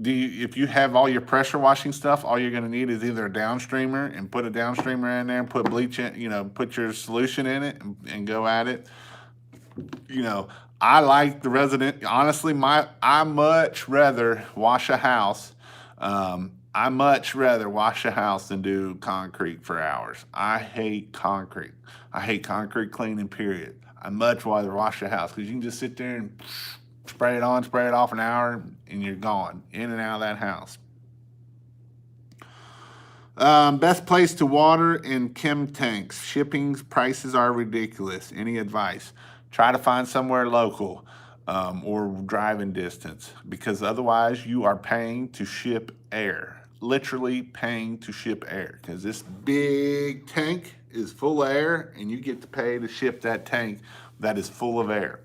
If you have all your pressure washing stuff, all you're going to need is either a downstreamer, and put a downstreamer in there and put bleach in, put your solution in it and go at it. I like the resident. Honestly, I much rather wash a house. I much rather wash a house than do concrete for hours. I hate concrete. I hate concrete cleaning, period. I much rather wash a house, because you can just sit there and spray it on, spray it off an hour, and you're gone, in and out of that house. Best place to water in chem tanks. Shipping prices are ridiculous. Any advice? Try to find somewhere local, or driving distance, because otherwise you are paying to ship air. Literally paying to ship air, because this big tank is full of air, and you get to pay to ship that tank that is full of air.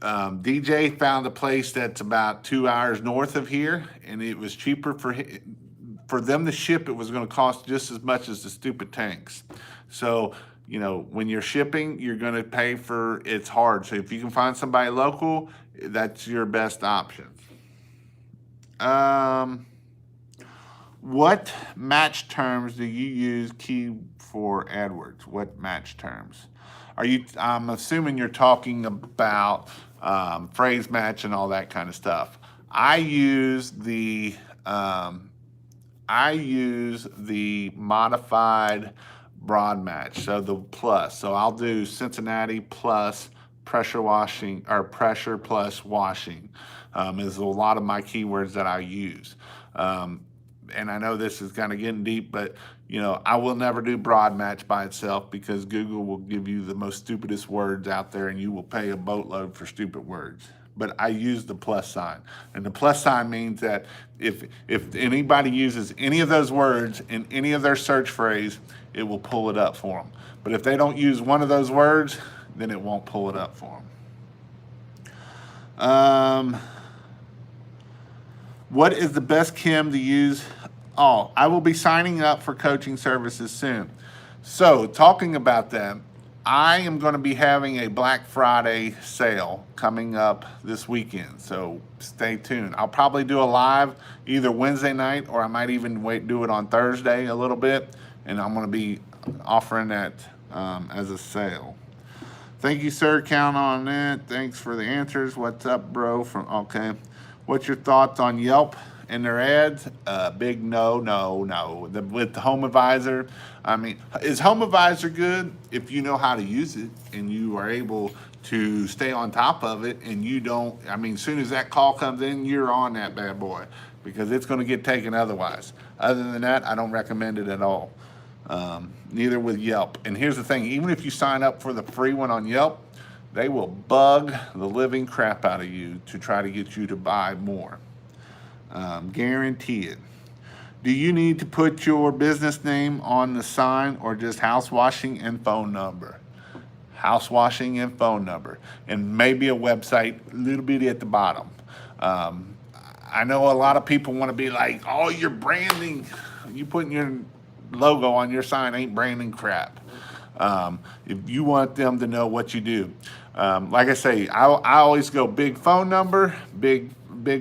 DJ found a place that's about 2 hours north of here, and it was cheaper for them to ship. It was going to cost just as much as the stupid tanks. So, when you're shipping, you're going to pay for it's hard. So if you can find somebody local, that's your best option. What match terms do you use key for AdWords? What match terms? I'm assuming you're talking about phrase match and all that kind of stuff. I use the modified broad match, so the plus. So I'll do Cincinnati plus pressure washing, or pressure plus washing, is a lot of my keywords that I use. And I know this is kind of getting deep, but I will never do broad match by itself, because Google will give you the most stupidest words out there, and you will pay a boatload for stupid words. But I use the plus sign, and the plus sign means that if anybody uses any of those words in any of their search phrase, it will pull it up for them. But if they don't use one of those words, then it won't pull it up for them. What is the best chem to use? Oh, I will be signing up for coaching services soon. So, talking about that, I am going to be having a Black Friday sale coming up this weekend. So, stay tuned. I'll probably do a live either Wednesday night, or I might even do it on Thursday a little bit. And I'm going to be offering that as a sale. Thank you, sir. Count on it. Thanks for the answers. What's up, bro? Okay. What's your thoughts on Yelp in their ads, big no, no, no. With the Home Advisor, I mean, is Home Advisor good if you know how to use it and you are able to stay on top of it and you don't, I mean, as soon as that call comes in, you're on that bad boy because it's going to get taken otherwise. Other than that, I don't recommend it at all. Neither with Yelp. And here's the thing, even if you sign up for the free one on Yelp, they will bug the living crap out of you to try to get you to buy more. Guarantee it. Do you need to put your business name on the sign or just house washing and phone number? House washing and phone number. And maybe a website, a little bit at the bottom. I know a lot of people want to be like, oh, your branding, you putting your logo on your sign ain't branding crap. If you want them to know what you do. Like I say, I always go big phone number, big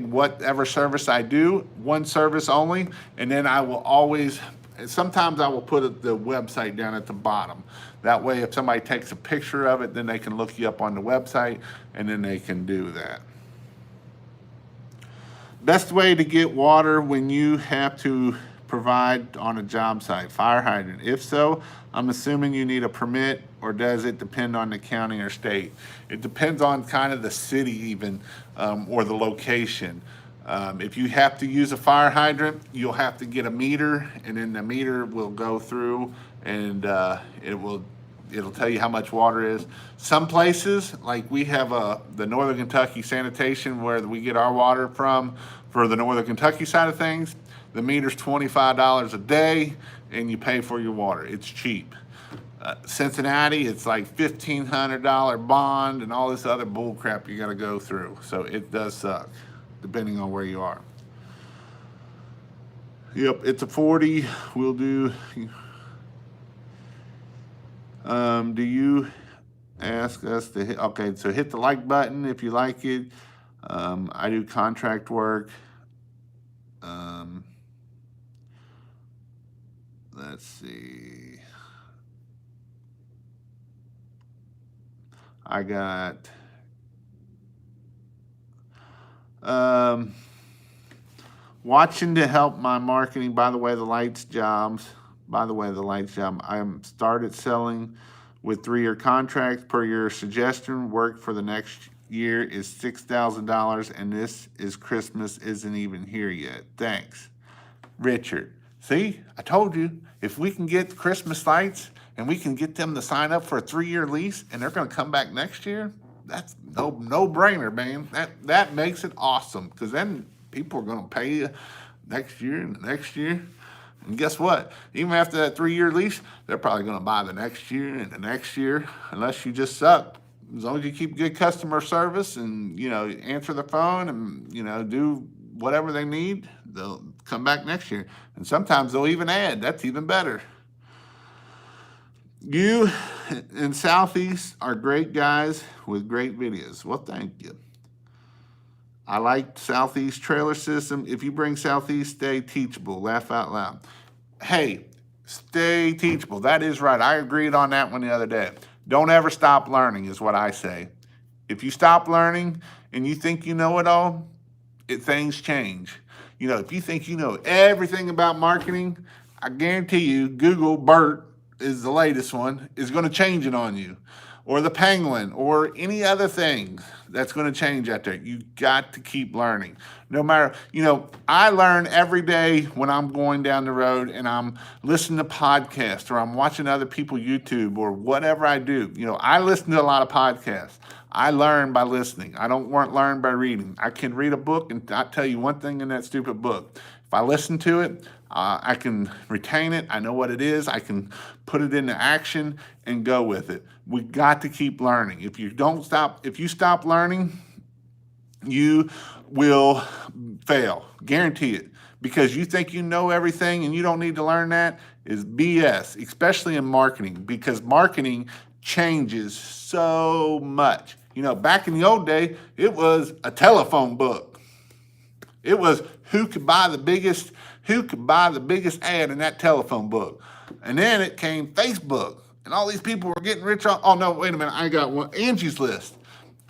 whatever service I do, one service only, and then I will always, sometimes I will put the website down at the bottom. That way if somebody takes a picture of it, then they can look you up on the website and then they can do that. Best way to get water when you have to provide on a job site, fire hydrant. If so, I'm assuming you need a permit, or does it depend on the county or state? It depends on kind of the city even, or the location. If you have to use a fire hydrant, you'll have to get a meter, and then the meter will go through and it'll tell you how much water is. Some places, like we have the Northern Kentucky Sanitation where we get our water from for the Northern Kentucky side of things, the meter's $25 a day and you pay for your water. It's cheap. Cincinnati, it's like $1,500 bond and all this other bull crap you gotta go through. So it does suck, depending on where you are. Yep, it's a 40, we'll do. Do you ask us to hit, okay, so hit the like button if you like it. I do contract work. Let's see. I got watching to help my marketing. By the way, the lights jobs. I am started selling with 3-year contracts per your suggestion. Work for the next year is $6,000, and this is Christmas isn't even here yet. Thanks, Richard. See, I told you, if we can get Christmas lights and we can get them to sign up for a 3-year lease and they're going to come back next year, that's no brainer, man. That makes it awesome, because then people are going to pay you next year and the next year. And guess what? Even after that 3-year lease, they're probably going to buy the next year and the next year, unless you just suck. As long as you keep good customer service and, answer the phone and, do whatever they need, they'll come back next year. And sometimes they'll even add. That's even better. You in Southeast are great guys with great videos. Well, thank you. I like Southeast trailer system. If you bring Southeast, stay teachable. Laugh out loud. Hey, stay teachable. That is right. I agreed on that one the other day. Don't ever stop learning is what I say. If you stop learning and you think you know it all, things change. If you think you know everything about marketing, I guarantee you Google BERT is the latest one, is going to change it on you. Or the Penguin, or any other thing that's going to change out there. You got to keep learning. No matter, I learn every day when I'm going down the road and I'm listening to podcasts or I'm watching other people YouTube or whatever I do. I listen to a lot of podcasts. I learn by listening. I don't learn by reading. I can read a book and I tell you one thing in that stupid book. If I listen to it, I can retain it. I know what it is. I can put it into action and go with it. We got to keep learning. If you stop learning, you will fail. Guarantee it. Because you think you know everything and you don't need to learn that is BS, especially in marketing, because marketing changes so much. Back in the old day, it was a telephone book. It was who could buy the biggest ad in that telephone book. And then it came Facebook, and all these people were getting rich on, oh no, wait a minute, I got one, Angie's List.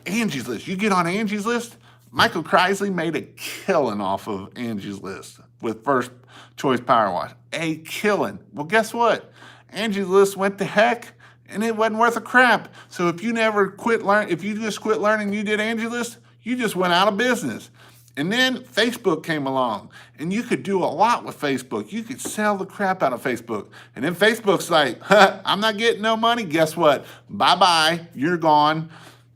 You get on Angie's List, Michael Crisley made a killing off of Angie's List with First Choice Power Wash. A killing. Well, guess what? Angie's List went to heck, and it wasn't worth a crap. So if you never quit learning, if you just quit learning, you did Angie's List, you just went out of business. And then Facebook came along, and you could do a lot with Facebook. You could sell the crap out of Facebook. And then Facebook's like, I'm not getting no money. Guess what? Bye-bye, you're gone.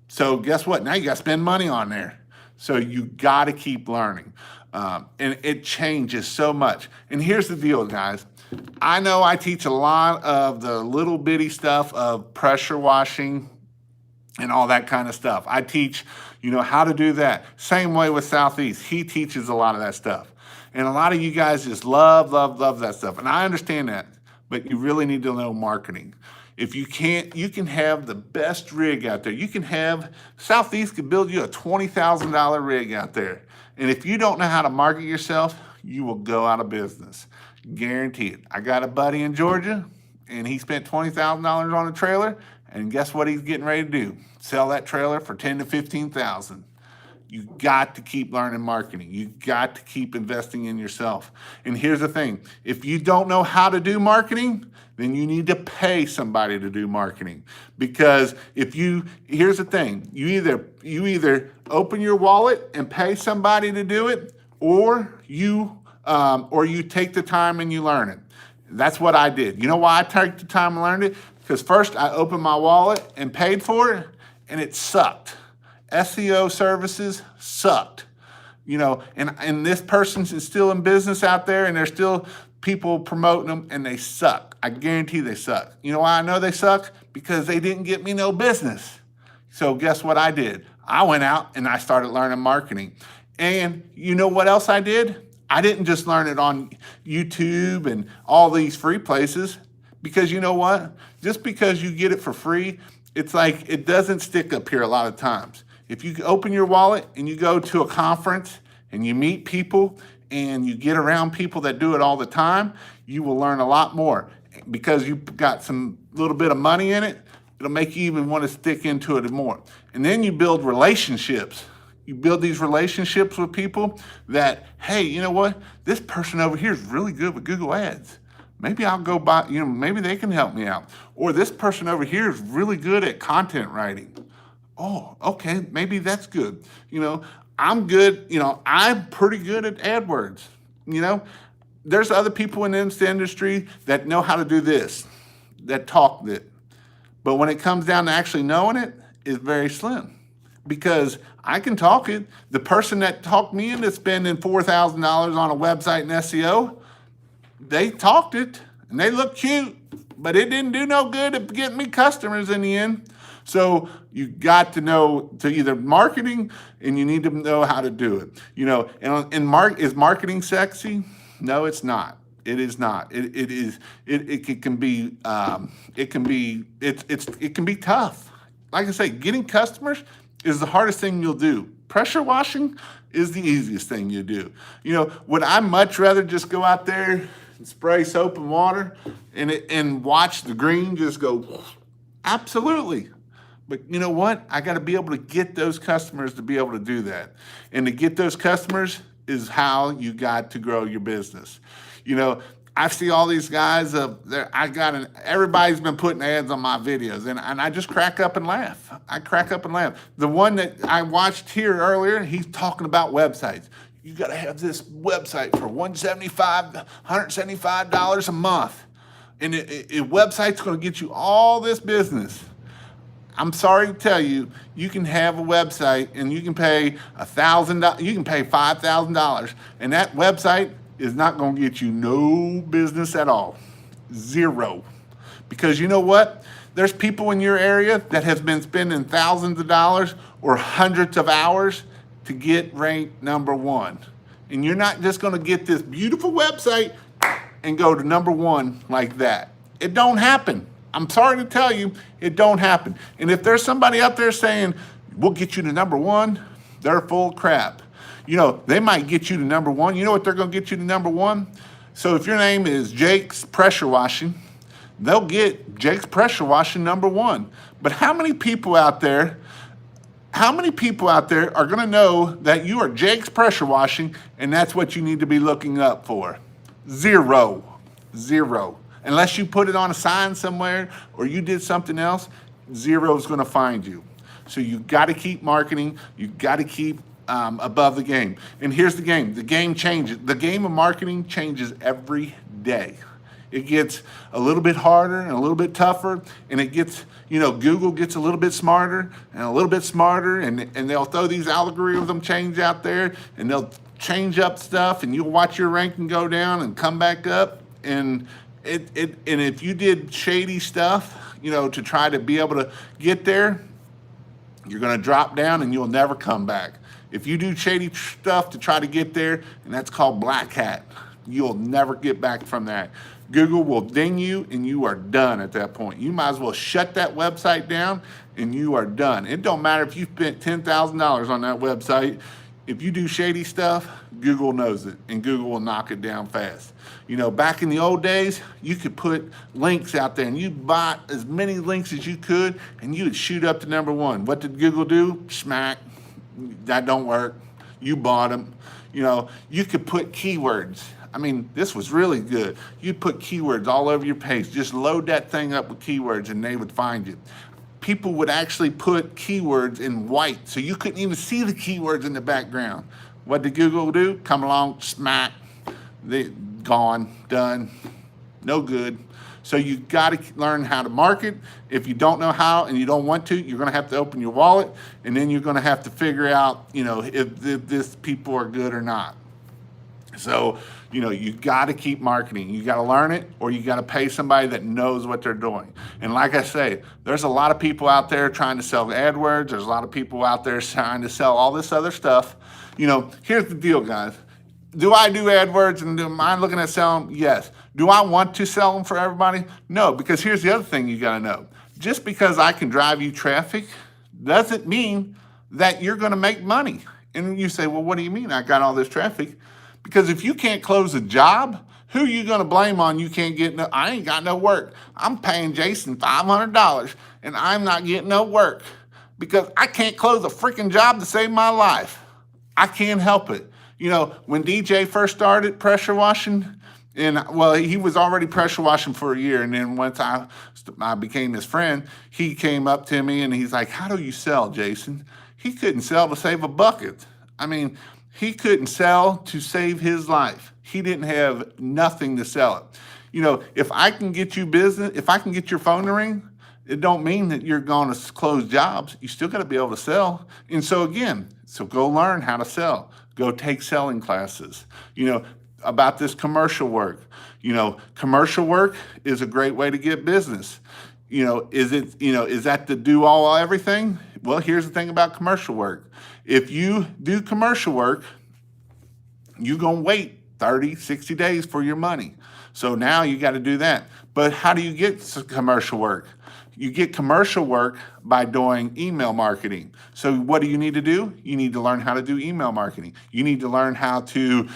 So guess what? Now you got to spend money on there. So you got to keep learning. And it changes so much. And here's the deal, guys. I know I teach a lot of the little bitty stuff of pressure washing and all that kind of stuff. I teach, how to do that. Same way with Southeast. He teaches a lot of that stuff. And a lot of you guys just love that stuff. And I understand that, but you really need to know marketing. If you can't, you can have the best rig out there. You can have, Southeast could build you a $20,000 rig out there. And if you don't know how to market yourself, you will go out of business. Guarantee it. I got a buddy in Georgia, and he spent $20,000 on a trailer, and guess what he's getting ready to do? Sell that trailer for $10,000 to $15,000. You got to keep learning marketing. You got to keep investing in yourself. And here's the thing. If you don't know how to do marketing, then you need to pay somebody to do marketing. Because here's the thing. You either open your wallet and pay somebody to do it, or you take the time and you learn it. That's what I did. You know why I took the time and learned it? Because first I opened my wallet and paid for it, and it sucked. SEO services sucked. And this person is still in business out there, and there's still people promoting them, and they suck. I guarantee they suck. You know why I know they suck? Because they didn't get me no business. So guess what I did? I went out and I started learning marketing. And you know what else I did? I didn't just learn it on YouTube and all these free places, because you know what? Just because you get it for free, it's like it doesn't stick up here a lot of times. If you open your wallet and you go to a conference and you meet people and you get around people that do it all the time, you will learn a lot more. Because you've got some little bit of money in it, it'll make you even want to stick into it more. And then you build relationships. You build these relationships with people that, hey, you know what? This person over here is really good with Google Ads. Maybe I'll go buy, maybe they can help me out. Or this person over here is really good at content writing. Oh, okay, maybe that's good. I'm good, I'm pretty good at AdWords. There's other people in this industry that know how to do this, that talk it. But when it comes down to actually knowing it, it's very slim. Because I can talk it. The person that talked me into spending $4,000 on a website and SEO, they talked it, and they look cute, but it didn't do no good at getting me customers in the end. So you got to know to either marketing, and you need to know how to do it. Is marketing sexy? No, it's not. It is not. It can be tough. Like I say, getting customers is the hardest thing you'll do. Pressure washing is the easiest thing you do. Would I much rather just go out there and spray soap and water and watch the green just go? Absolutely. But you know what? I got to be able to get those customers to be able to do that. And to get those customers is how you got to grow your business. I see all these guys everybody's been putting ads on my videos, and I just crack up and laugh. The one that I watched here earlier, he's talking about websites. You got to have this website for $175 a month. And a website's going to get you all this business. I'm sorry to tell you, you can have a website and you can pay $1,000, you can pay $5,000, and that website is not going to get you no business at all. Zero. Because you know what? There's people in your area that have been spending thousands of dollars or hundreds of hours to get ranked number one. And you're not just going to get this beautiful website and go to number one like that. It don't happen. I'm sorry to tell you, it don't happen. And if there's somebody out there saying, we'll get you to number one, they're full of crap. They might get you to number one. You know what they're going to get you to number one? So if your name is Jake's Pressure Washing, they'll get Jake's Pressure Washing number one. But how many people out there How many people out there are going to know that you are Jake's Pressure Washing and that's what you need to be looking up for? Zero. Zero. Unless you put it on a sign somewhere or you did something else, zero is going to find you. So you got to keep marketing. You got to keep above the game. And here's the game. The game changes. The game of marketing changes every day. It gets a little bit harder and a little bit tougher, and it gets, Google gets a little bit smarter and a little bit smarter, and they'll throw these algorithm change out there, and they'll change up stuff, and you'll watch your ranking go down and come back up, and and if you did shady stuff, to try to be able to get there, you're going to drop down and you'll never come back. If you do shady stuff to try to get there, and that's called black hat, you'll never get back from that. Google will ding you and you are done at that point. You might as well shut that website down and you are done. It don't matter if you spent $10,000 on that website. If you do shady stuff, Google knows it and Google will knock it down fast. Back in the old days, you could put links out there and you bought as many links as you could and you would shoot up to number one. What did Google do? Smack. That don't work. You bought them. You could put keywords. I mean, this was really good. You put keywords all over your page. Just load that thing up with keywords and they would find you. People would actually put keywords in white, so you couldn't even see the keywords in the background. What did Google do? Come along, smack, they gone, done, no good. So you got to learn how to market. If you don't know how and you don't want to, you're going to have to open your wallet, and then you're going to have to figure out, if this people are good or not. So, you got to keep marketing. You got to learn it, or you got to pay somebody that knows what they're doing. And like I say, there's a lot of people out there trying to sell AdWords. There's a lot of people out there trying to sell all this other stuff. Here's the deal, guys. Do I do AdWords and am I looking at selling them? Yes. Do I want to sell them for everybody? No, because here's the other thing you got to know. Just because I can drive you traffic doesn't mean that you're going to make money. And you say, well, what do you mean I got all this traffic? Because if you can't close a job, who are you going to blame on you can't get no, I ain't got no work. I'm paying Jason $500 and I'm not getting no work because I can't close a freaking job to save my life. I can't help it. When DJ first started pressure washing, he was already pressure washing for a year. And then once I became his friend, he came up to me and he's like, how do you sell, Jason? He couldn't sell to save a bucket. I mean, he couldn't sell to save his life. He didn't have nothing to sell it. If I can get you business, if I can get your phone to ring, it don't mean that you're going to close jobs. You still got to be able to sell. And so go learn how to sell. Go take selling classes. About this commercial work. Commercial work is a great way to get business. Is that to do everything? Well, here's the thing about commercial work. If you do commercial work, you're going to wait 30, 60 days for your money. So now you got to do that. But how do you get commercial work? You get commercial work by doing email marketing. So what do you need to do? You need to learn how to do email marketing. You need to learn how to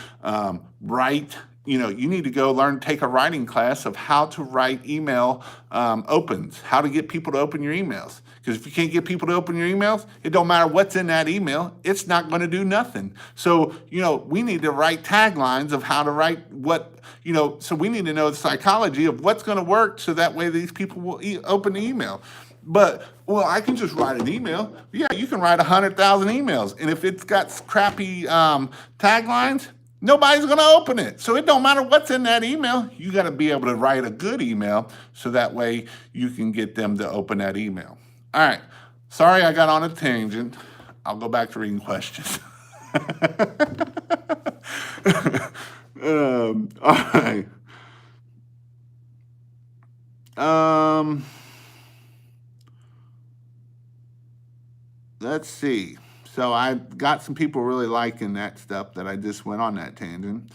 write. You need to take a writing class of how to write email opens, how to get people to open your emails. Because if you can't get people to open your emails, it don't matter what's in that email. It's not going to do nothing. So, we need to write taglines of how to write so we need to know the psychology of what's going to work so that way these people will open the email. But, I can just write an email. Yeah, you can write 100,000 emails. And if it's got crappy taglines, nobody's going to open it. So it don't matter what's in that email. You got to be able to write a good email so that way you can get them to open that email. All right. Sorry I got on a tangent. I'll go back to reading questions. All right. Let's see. So I got some people really liking that stuff that I just went on that tangent.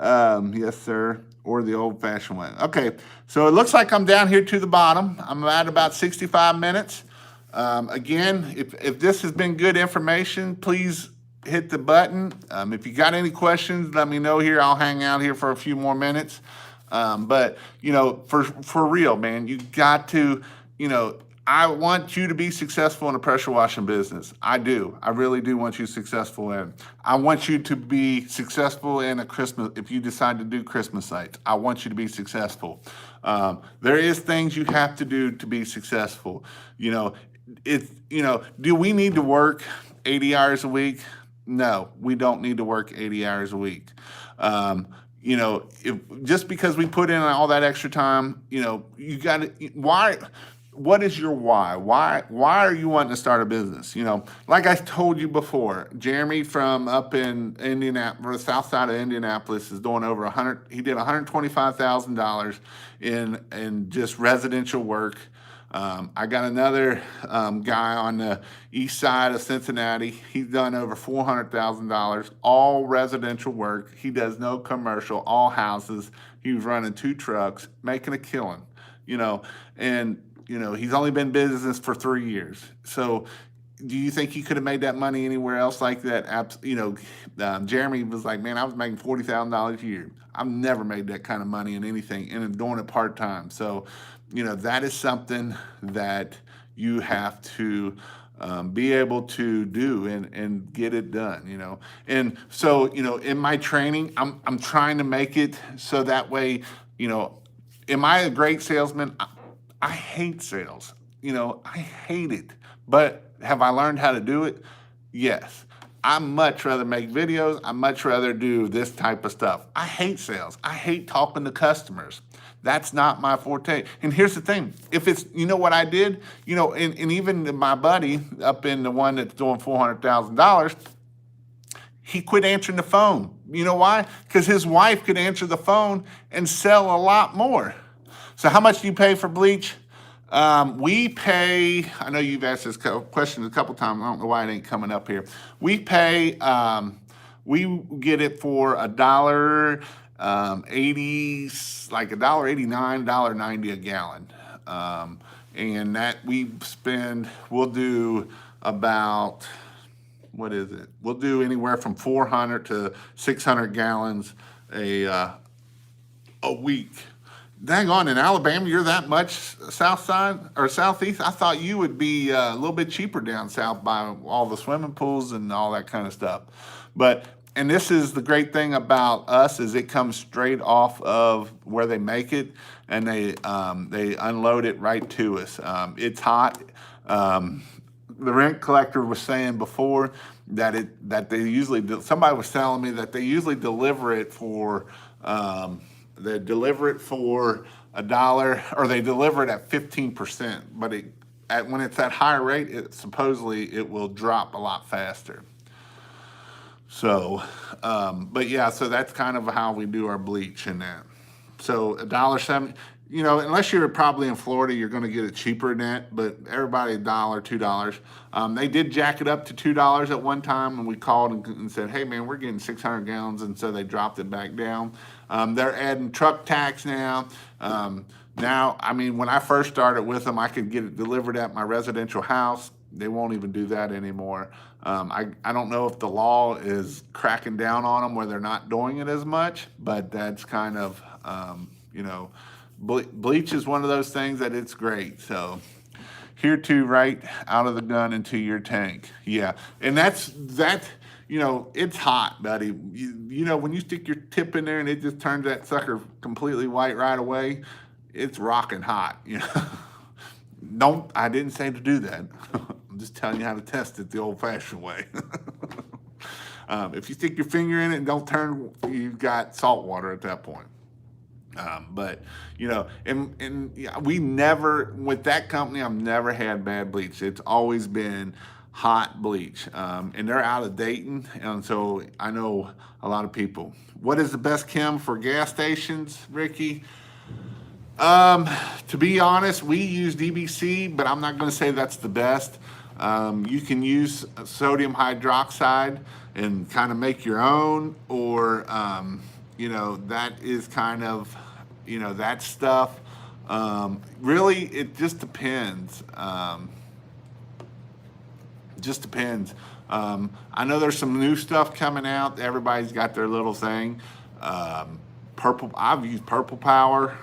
Yes, sir. Or the old-fashioned way. Okay, so it looks like I'm down here to the bottom. I'm at about 65 minutes. Again, if this has been good information, please hit the button. If you got any questions, let me know here. I'll hang out here for a few more minutes. But, for real, man, you got to, I want you to be successful in a pressure washing business. I do. I really do want you successful in. I want you to be successful in a Christmas, if you decide to do Christmas lights. I want you to be successful. There is things you have to do to be successful. Do we need to work 80 hours a week? No, we don't need to work 80 hours a week. If just because we put in all that extra time, you got to, why? What is your why? Why are you wanting to start a business? Like I told you before, Jeremy from up in Indianapolis, the south side of Indianapolis, is doing over 100. He did $125,000 in just residential work. I got another guy on the east side of Cincinnati. He's done over $400,000, all residential work. He does no commercial, all houses. He was running 2 trucks, making a killing, and he's only been in business for 3 years. So do you think he could have made that money anywhere else like that? Jeremy was like, man, I was making $40,000 a year. I've never made that kind of money in anything, and I'm doing it part-time. So, that is something that you have to be able to do and get it done, And so, in my training, I'm trying to make it so that way, am I a great salesman? I hate sales. I hate it. But have I learned how to do it? Yes. I much rather make videos. I much rather do this type of stuff. I hate sales. I hate talking to customers. That's not my forte. And here's the thing. If it's, what I did, and even my buddy up in the one that's doing $400,000, he quit answering the phone. You know why? Because his wife could answer the phone and sell a lot more. So how much do you pay for bleach? We pay, I know you've asked this question a couple times. I don't know why it ain't coming up here. We pay, we get it for $1.80, like $1.89, $1.90 a gallon. And that we'll do about, what is it? We'll do anywhere from 400 to 600 gallons a week. Dang on, in Alabama, you're that much south side or southeast? I thought you would be a little bit cheaper down south by all the swimming pools and all that kind of stuff. And this is the great thing about us is it comes straight off of where they make it, and they unload it right to us. It's hot. The rent collector was saying before that they usually, somebody was telling me that they usually deliver it for, they deliver it for $1, or they deliver it at 15%. But when it's at higher rate, supposedly it will drop a lot faster. So, but yeah, so that's kind of how we do our bleach and that. So $1.70, unless you're probably in Florida, you're going to get it cheaper than that. But everybody $1, $2. They did jack it up to $2 at one time, and we called and said, "Hey man, we're getting 600 gallons," and so they dropped it back down. They're adding truck tax now. Now, when I first started with them, I could get it delivered at my residential house. They won't even do that anymore. I don't know if the law is cracking down on them where they're not doing it as much, but that's kind of, bleach is one of those things that it's great. So here to right out of the gun into your tank. Yeah, and that's it's hot, buddy. When you stick your tip in there and it just turns that sucker completely white right away, it's rocking hot. I didn't say to do that. I'm just telling you how to test it the old-fashioned way. If you stick your finger in it and don't turn, you've got salt water at that point. We never, with that company, I've never had bad bleach. It's always been hot bleach. And they're out of Dayton, and so I know a lot of people. What is the best chem for gas stations, Ricky? To be honest, we use DBC, but I'm not going to say that's the best. You can use sodium hydroxide and kind of make your own, or, that is kind of, that stuff. Really, it just depends. Just depends. I know there's some new stuff coming out. Everybody's got their little thing. I've used Purple Power.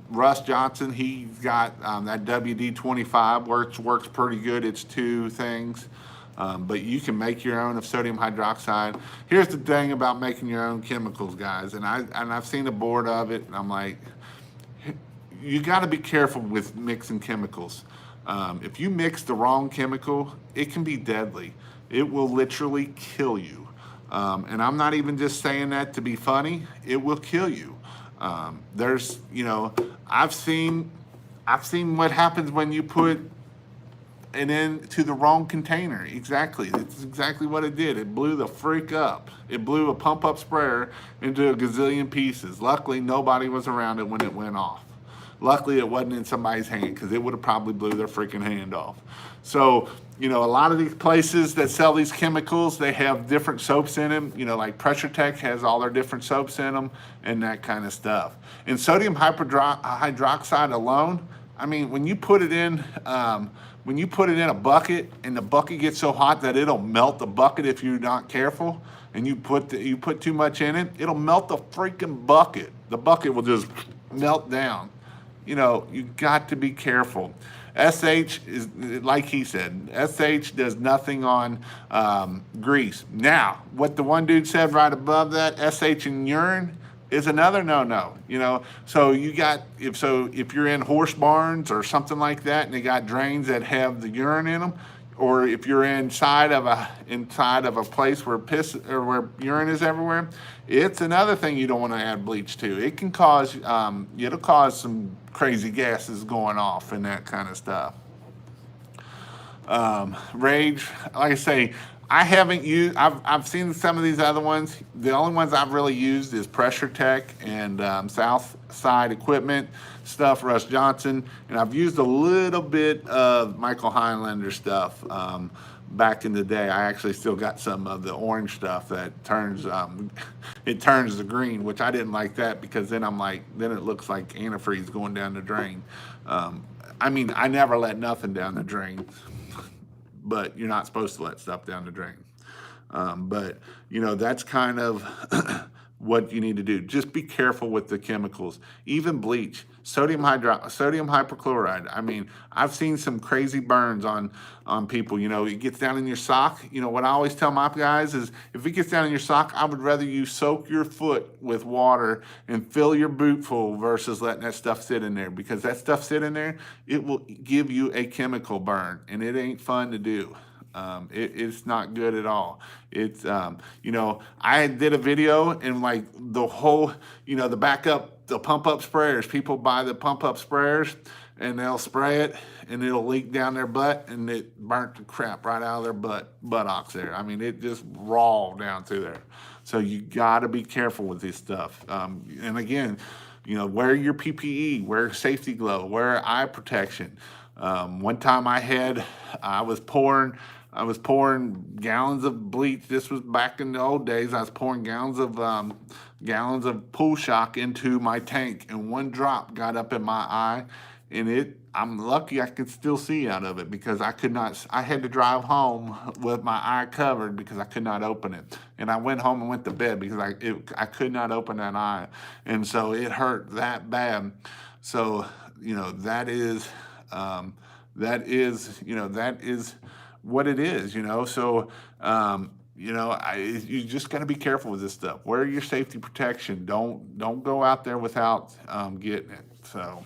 Russ Johnson, he's got that WD-25, works pretty good. It's two things. But you can make your own of sodium hydroxide. Here's the thing about making your own chemicals, guys, and I've seen a board of it, and I'm like, you got to be careful with mixing chemicals. If you mix the wrong chemical, it can be deadly. It will literally kill you. And I'm not even just saying that to be funny. It will kill you. There's, I've seen what happens when you put and then to the wrong container. Exactly. It's exactly what it did. It blew the freak up. It blew a pump up sprayer into a gazillion pieces. Luckily, nobody was around it when it went off. Luckily, it wasn't in somebody's hand because it would have probably blew their freaking hand off. So, a lot of these places that sell these chemicals, they have different soaps in them. Like Pressure Tech has all their different soaps in them and that kind of stuff. And sodium hydroxide alone, I mean, when you put it in a bucket and the bucket gets so hot that it'll melt the bucket if you're not careful, and you put too much in it, it'll melt the freaking bucket. The bucket will just melt down. You got to be careful. SH is, like he said, SH does nothing on grease. Now, what the one dude said right above that, SH in urine, is another no-no. So if you're in horse barns or something like that, and they got drains that have the urine in them, or if you're inside of a place where piss or where urine is everywhere, it's another thing you don't want to add bleach to. It can cause it'll cause some crazy gases going off and that kind of stuff. Rage, like I say, I haven't used. I've seen some of these other ones. The only ones I've really used is Pressure Tech and Southside Equipment stuff, Russ Johnson, and I've used a little bit of Michael Heinlander stuff back in the day. I actually still got some of the orange stuff that turns it turns the green, which I didn't like that because then it looks like antifreeze going down the drain. I mean, I never let nothing down the drain. But you're not supposed to let stuff down the drain. But that's kind of what you need to do. Just be careful with the chemicals. Even bleach, sodium hypochlorite. I mean, I've seen some crazy burns on people. It gets down in your sock. What I always tell my guys is, if it gets down in your sock, I would rather you soak your foot with water and fill your boot full versus letting that stuff sit in there, because that stuff sit in there, it will give you a chemical burn, and it ain't fun to do. It's not good at all. It's, I did a video and like the whole, the pump up sprayers, people buy the pump up sprayers and they'll spray it and it'll leak down their butt, and it burnt the crap right out of their buttocks there. I mean, it just raw down through there. So you got to be careful with this stuff. And again, wear your PPE, wear safety glove, wear eye protection. One time I was pouring gallons of bleach. This was back in the old days. I was pouring gallons of pool shock into my tank, and one drop got up in my eye, and I'm lucky I could still see out of it, because I had to drive home with my eye covered because I could not open it. And I went home and went to bed because I could not open that eye. And so it hurt that bad. So, that is what it is, So, you just got to be careful with this stuff. Wear your safety protection. Don't go out there without getting it. So,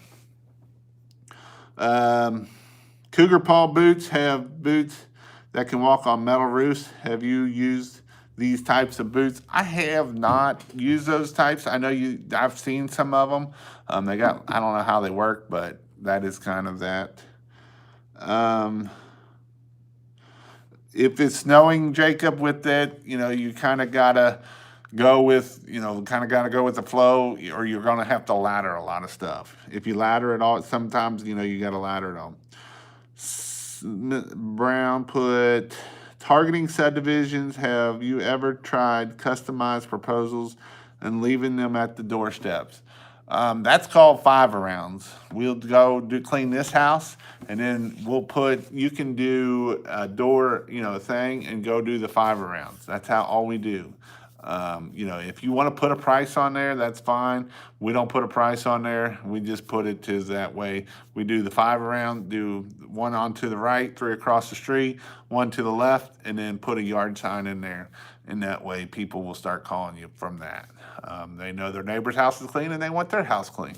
Cougar Paw boots have boots that can walk on metal roofs. Have you used these types of boots? I have not used those types. I know I've seen some of them. I don't know how they work, but that is kind of that. If it's snowing, Jacob, with that, you kind of gotta go with, the flow, or you're gonna have to ladder a lot of stuff. If you ladder it all, sometimes, you gotta ladder it all. Brown put, targeting subdivisions, have you ever tried customized proposals and leaving them at the doorsteps? That's called 5-arounds. We'll go clean this house, and then you can do a door, thing, and go do the 5-arounds. That's all we do. You know, if you want to put a price on there, that's fine. We don't put a price on there. We just put it to that way. We do the 5 around, do 1 on to the right, 3 across the street, 1 to the left, and then put a yard sign in there. And that way people will start calling you from that. They know their neighbor's house is clean and they want their house clean.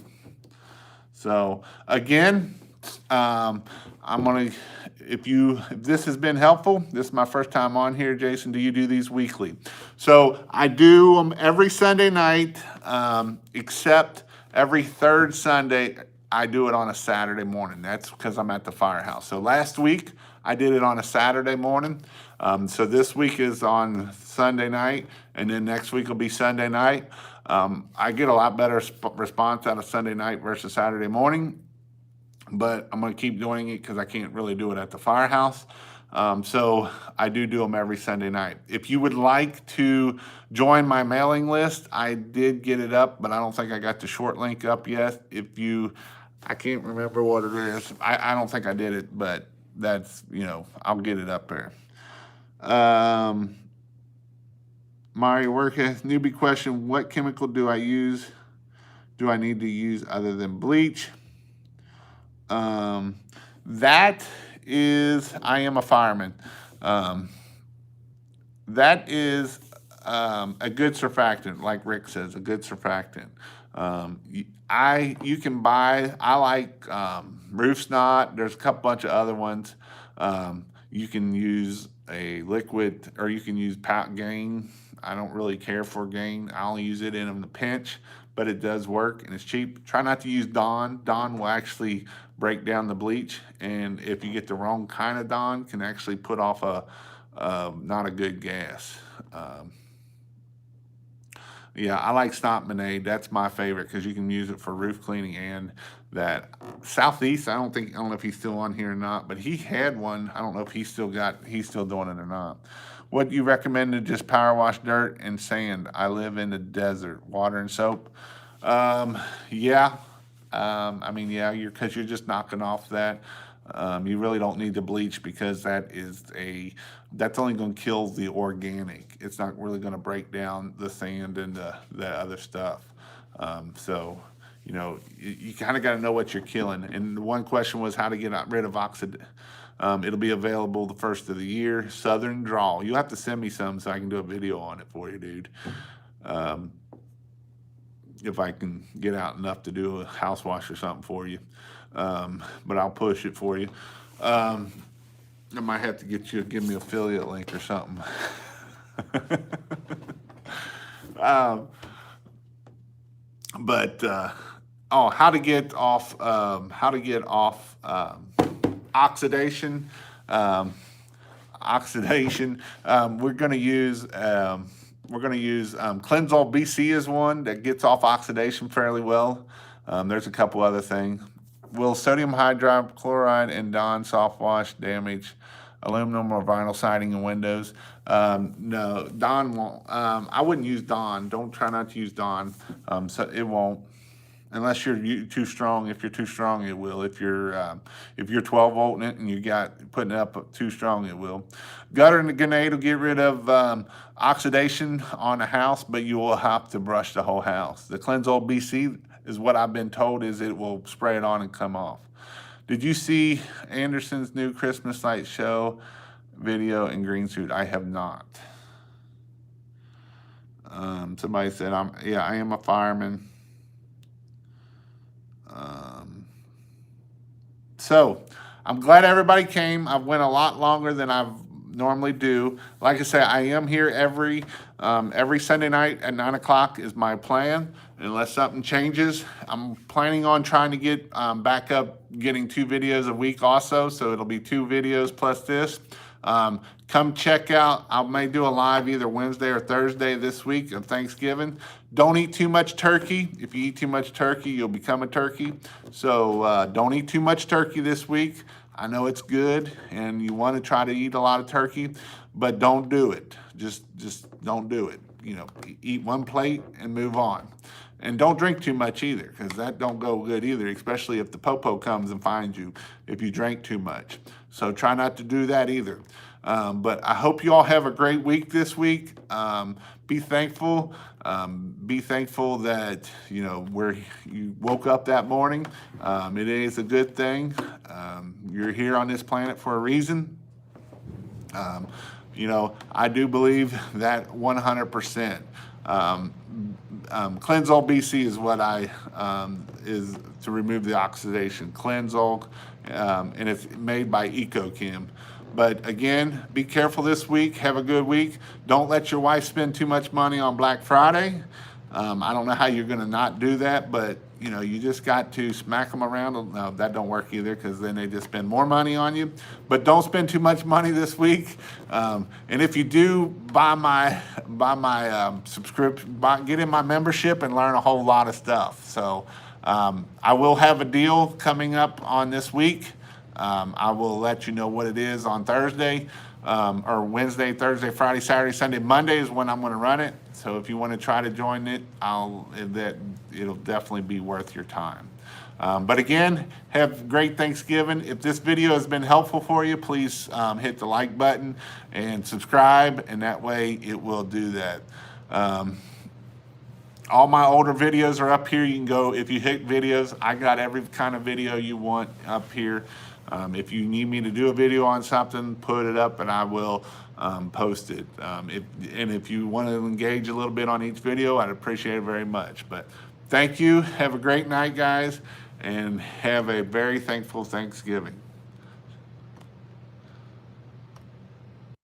So again, I'm gonna, if this has been helpful, this is my first time on here. Jason, do you do these weekly? So I do them every Sunday night, except every 3rd Sunday, I do it on a Saturday morning. That's because I'm at the firehouse. So last week, I did it on a Saturday morning. So this week is on Sunday night, and then next week will be Sunday night. I get a lot better response out of Sunday night versus Saturday morning, but I'm going to keep doing it because I can't really do it at the firehouse. So I do them every Sunday night. If you would like to join my mailing list, I did get it up, but I don't think I got the short link up yet. I can't remember what it is. I don't think I did it, but that's, you know, I'll get it up there. Mario Worka, newbie question, what chemical do I use? Do I need to use other than bleach? That is, I am a fireman. That is a good surfactant, like Rick says, a good surfactant. You can buy, I like roof snot. There's a bunch of other ones. You can use a liquid, or you can use Gain. I don't really care for Gain. I only use it in the pinch, but it does work and it's cheap. Try not to use Dawn. Dawn will actually break down the bleach, and if you get the wrong kind of Dawn, can actually put off not a good gas. Yeah, I like Stomp Monade. That's my favorite because you can use it for roof cleaning and that. Southeast, I don't know if he's still on here or not, but he had one. I don't know if he's still doing it or not. What do you recommend to just power wash dirt and sand? I live in the desert. Water and soap. Yeah. I mean, yeah, because you're just knocking off that. You really don't need the bleach because that's only going to kill the organic. It's not really going to break down the sand and the other stuff. So, you know, you kind of got to know what you're killing. And one question was how to get rid of oxidation. It'll be available the 1st of the year. Southern Drawl. You'll have to send me some so I can do a video on it for you, dude. If I can get out enough to do a house wash or something for you. But I'll push it for you. I might have to get you to give me an affiliate link or something. How to get off oxidation. We're going to use Cleansol BC is one that gets off oxidation fairly well. There's a couple other things. Will sodium hydrochloride and Dawn soft wash damage aluminum or vinyl siding and windows? No, Dawn won't. I wouldn't use Dawn. Try not to use Dawn. So it won't. Unless you're too strong. If you're too strong, it will. If you're 12 volt in it and you got putting it up too strong, it will. Gutter and the grenade will get rid of oxidation on a house, but you will have to brush the whole house. The Cleansol BC is what I've been told is it will spray it on and come off. Did you see Anderson's new Christmas light show video in green suit? I have not. Somebody said I am a fireman. So I'm glad everybody came. I've went a lot longer than I normally do. Like I say, I am here every Sunday night at 9 o'clock is my plan. Unless something changes, I'm planning on trying to get back up, getting 2 videos a week also. So it'll be 2 videos plus this. Come check out. I may do a live either Wednesday or Thursday this week of Thanksgiving. Don't eat too much turkey. If you eat too much turkey, you'll become a turkey. So don't eat too much turkey this week. I know it's good and you want to try to eat a lot of turkey, but don't do it. Just don't do it. You know, eat 1 plate and move on. And don't drink too much either, because that don't go good either, especially if the popo comes and finds you if you drink too much. So try not to do that either. But I hope you all have a great week this week. be thankful. Be thankful that, you know, where you woke up that morning. It is a good thing. You're here on this planet for a reason. You know, I do believe that 100%. Cleansol BC is what is to remove the oxidation. Cleansol, and it's made by EcoChem. But again, be careful this week. Have a good week. Don't let your wife spend too much money on Black Friday. I don't know how you're going to not do that, but you know, you just got to smack them around. No, that don't work either, because then they just spend more money on you. But don't spend too much money this week. And if you do buy my subscription, get in my membership and learn a whole lot of stuff. So I will have a deal coming up on this week. I will let you know what it is on Thursday, or Wednesday, Thursday, Friday, Saturday, Sunday. Monday is when I'm going to run it. So if you want to try to join it, it'll definitely be worth your time. But again, have great Thanksgiving. If this video has been helpful for you, please hit the like button and subscribe, and that way it will do that. All my older videos are up here. You can go, if you hit videos, I got every kind of video you want up here. If you need me to do a video on something, put it up and I will post it. If you want to engage a little bit on each video, I'd appreciate it very much. But thank you. Have a great night, guys, and have a very thankful Thanksgiving.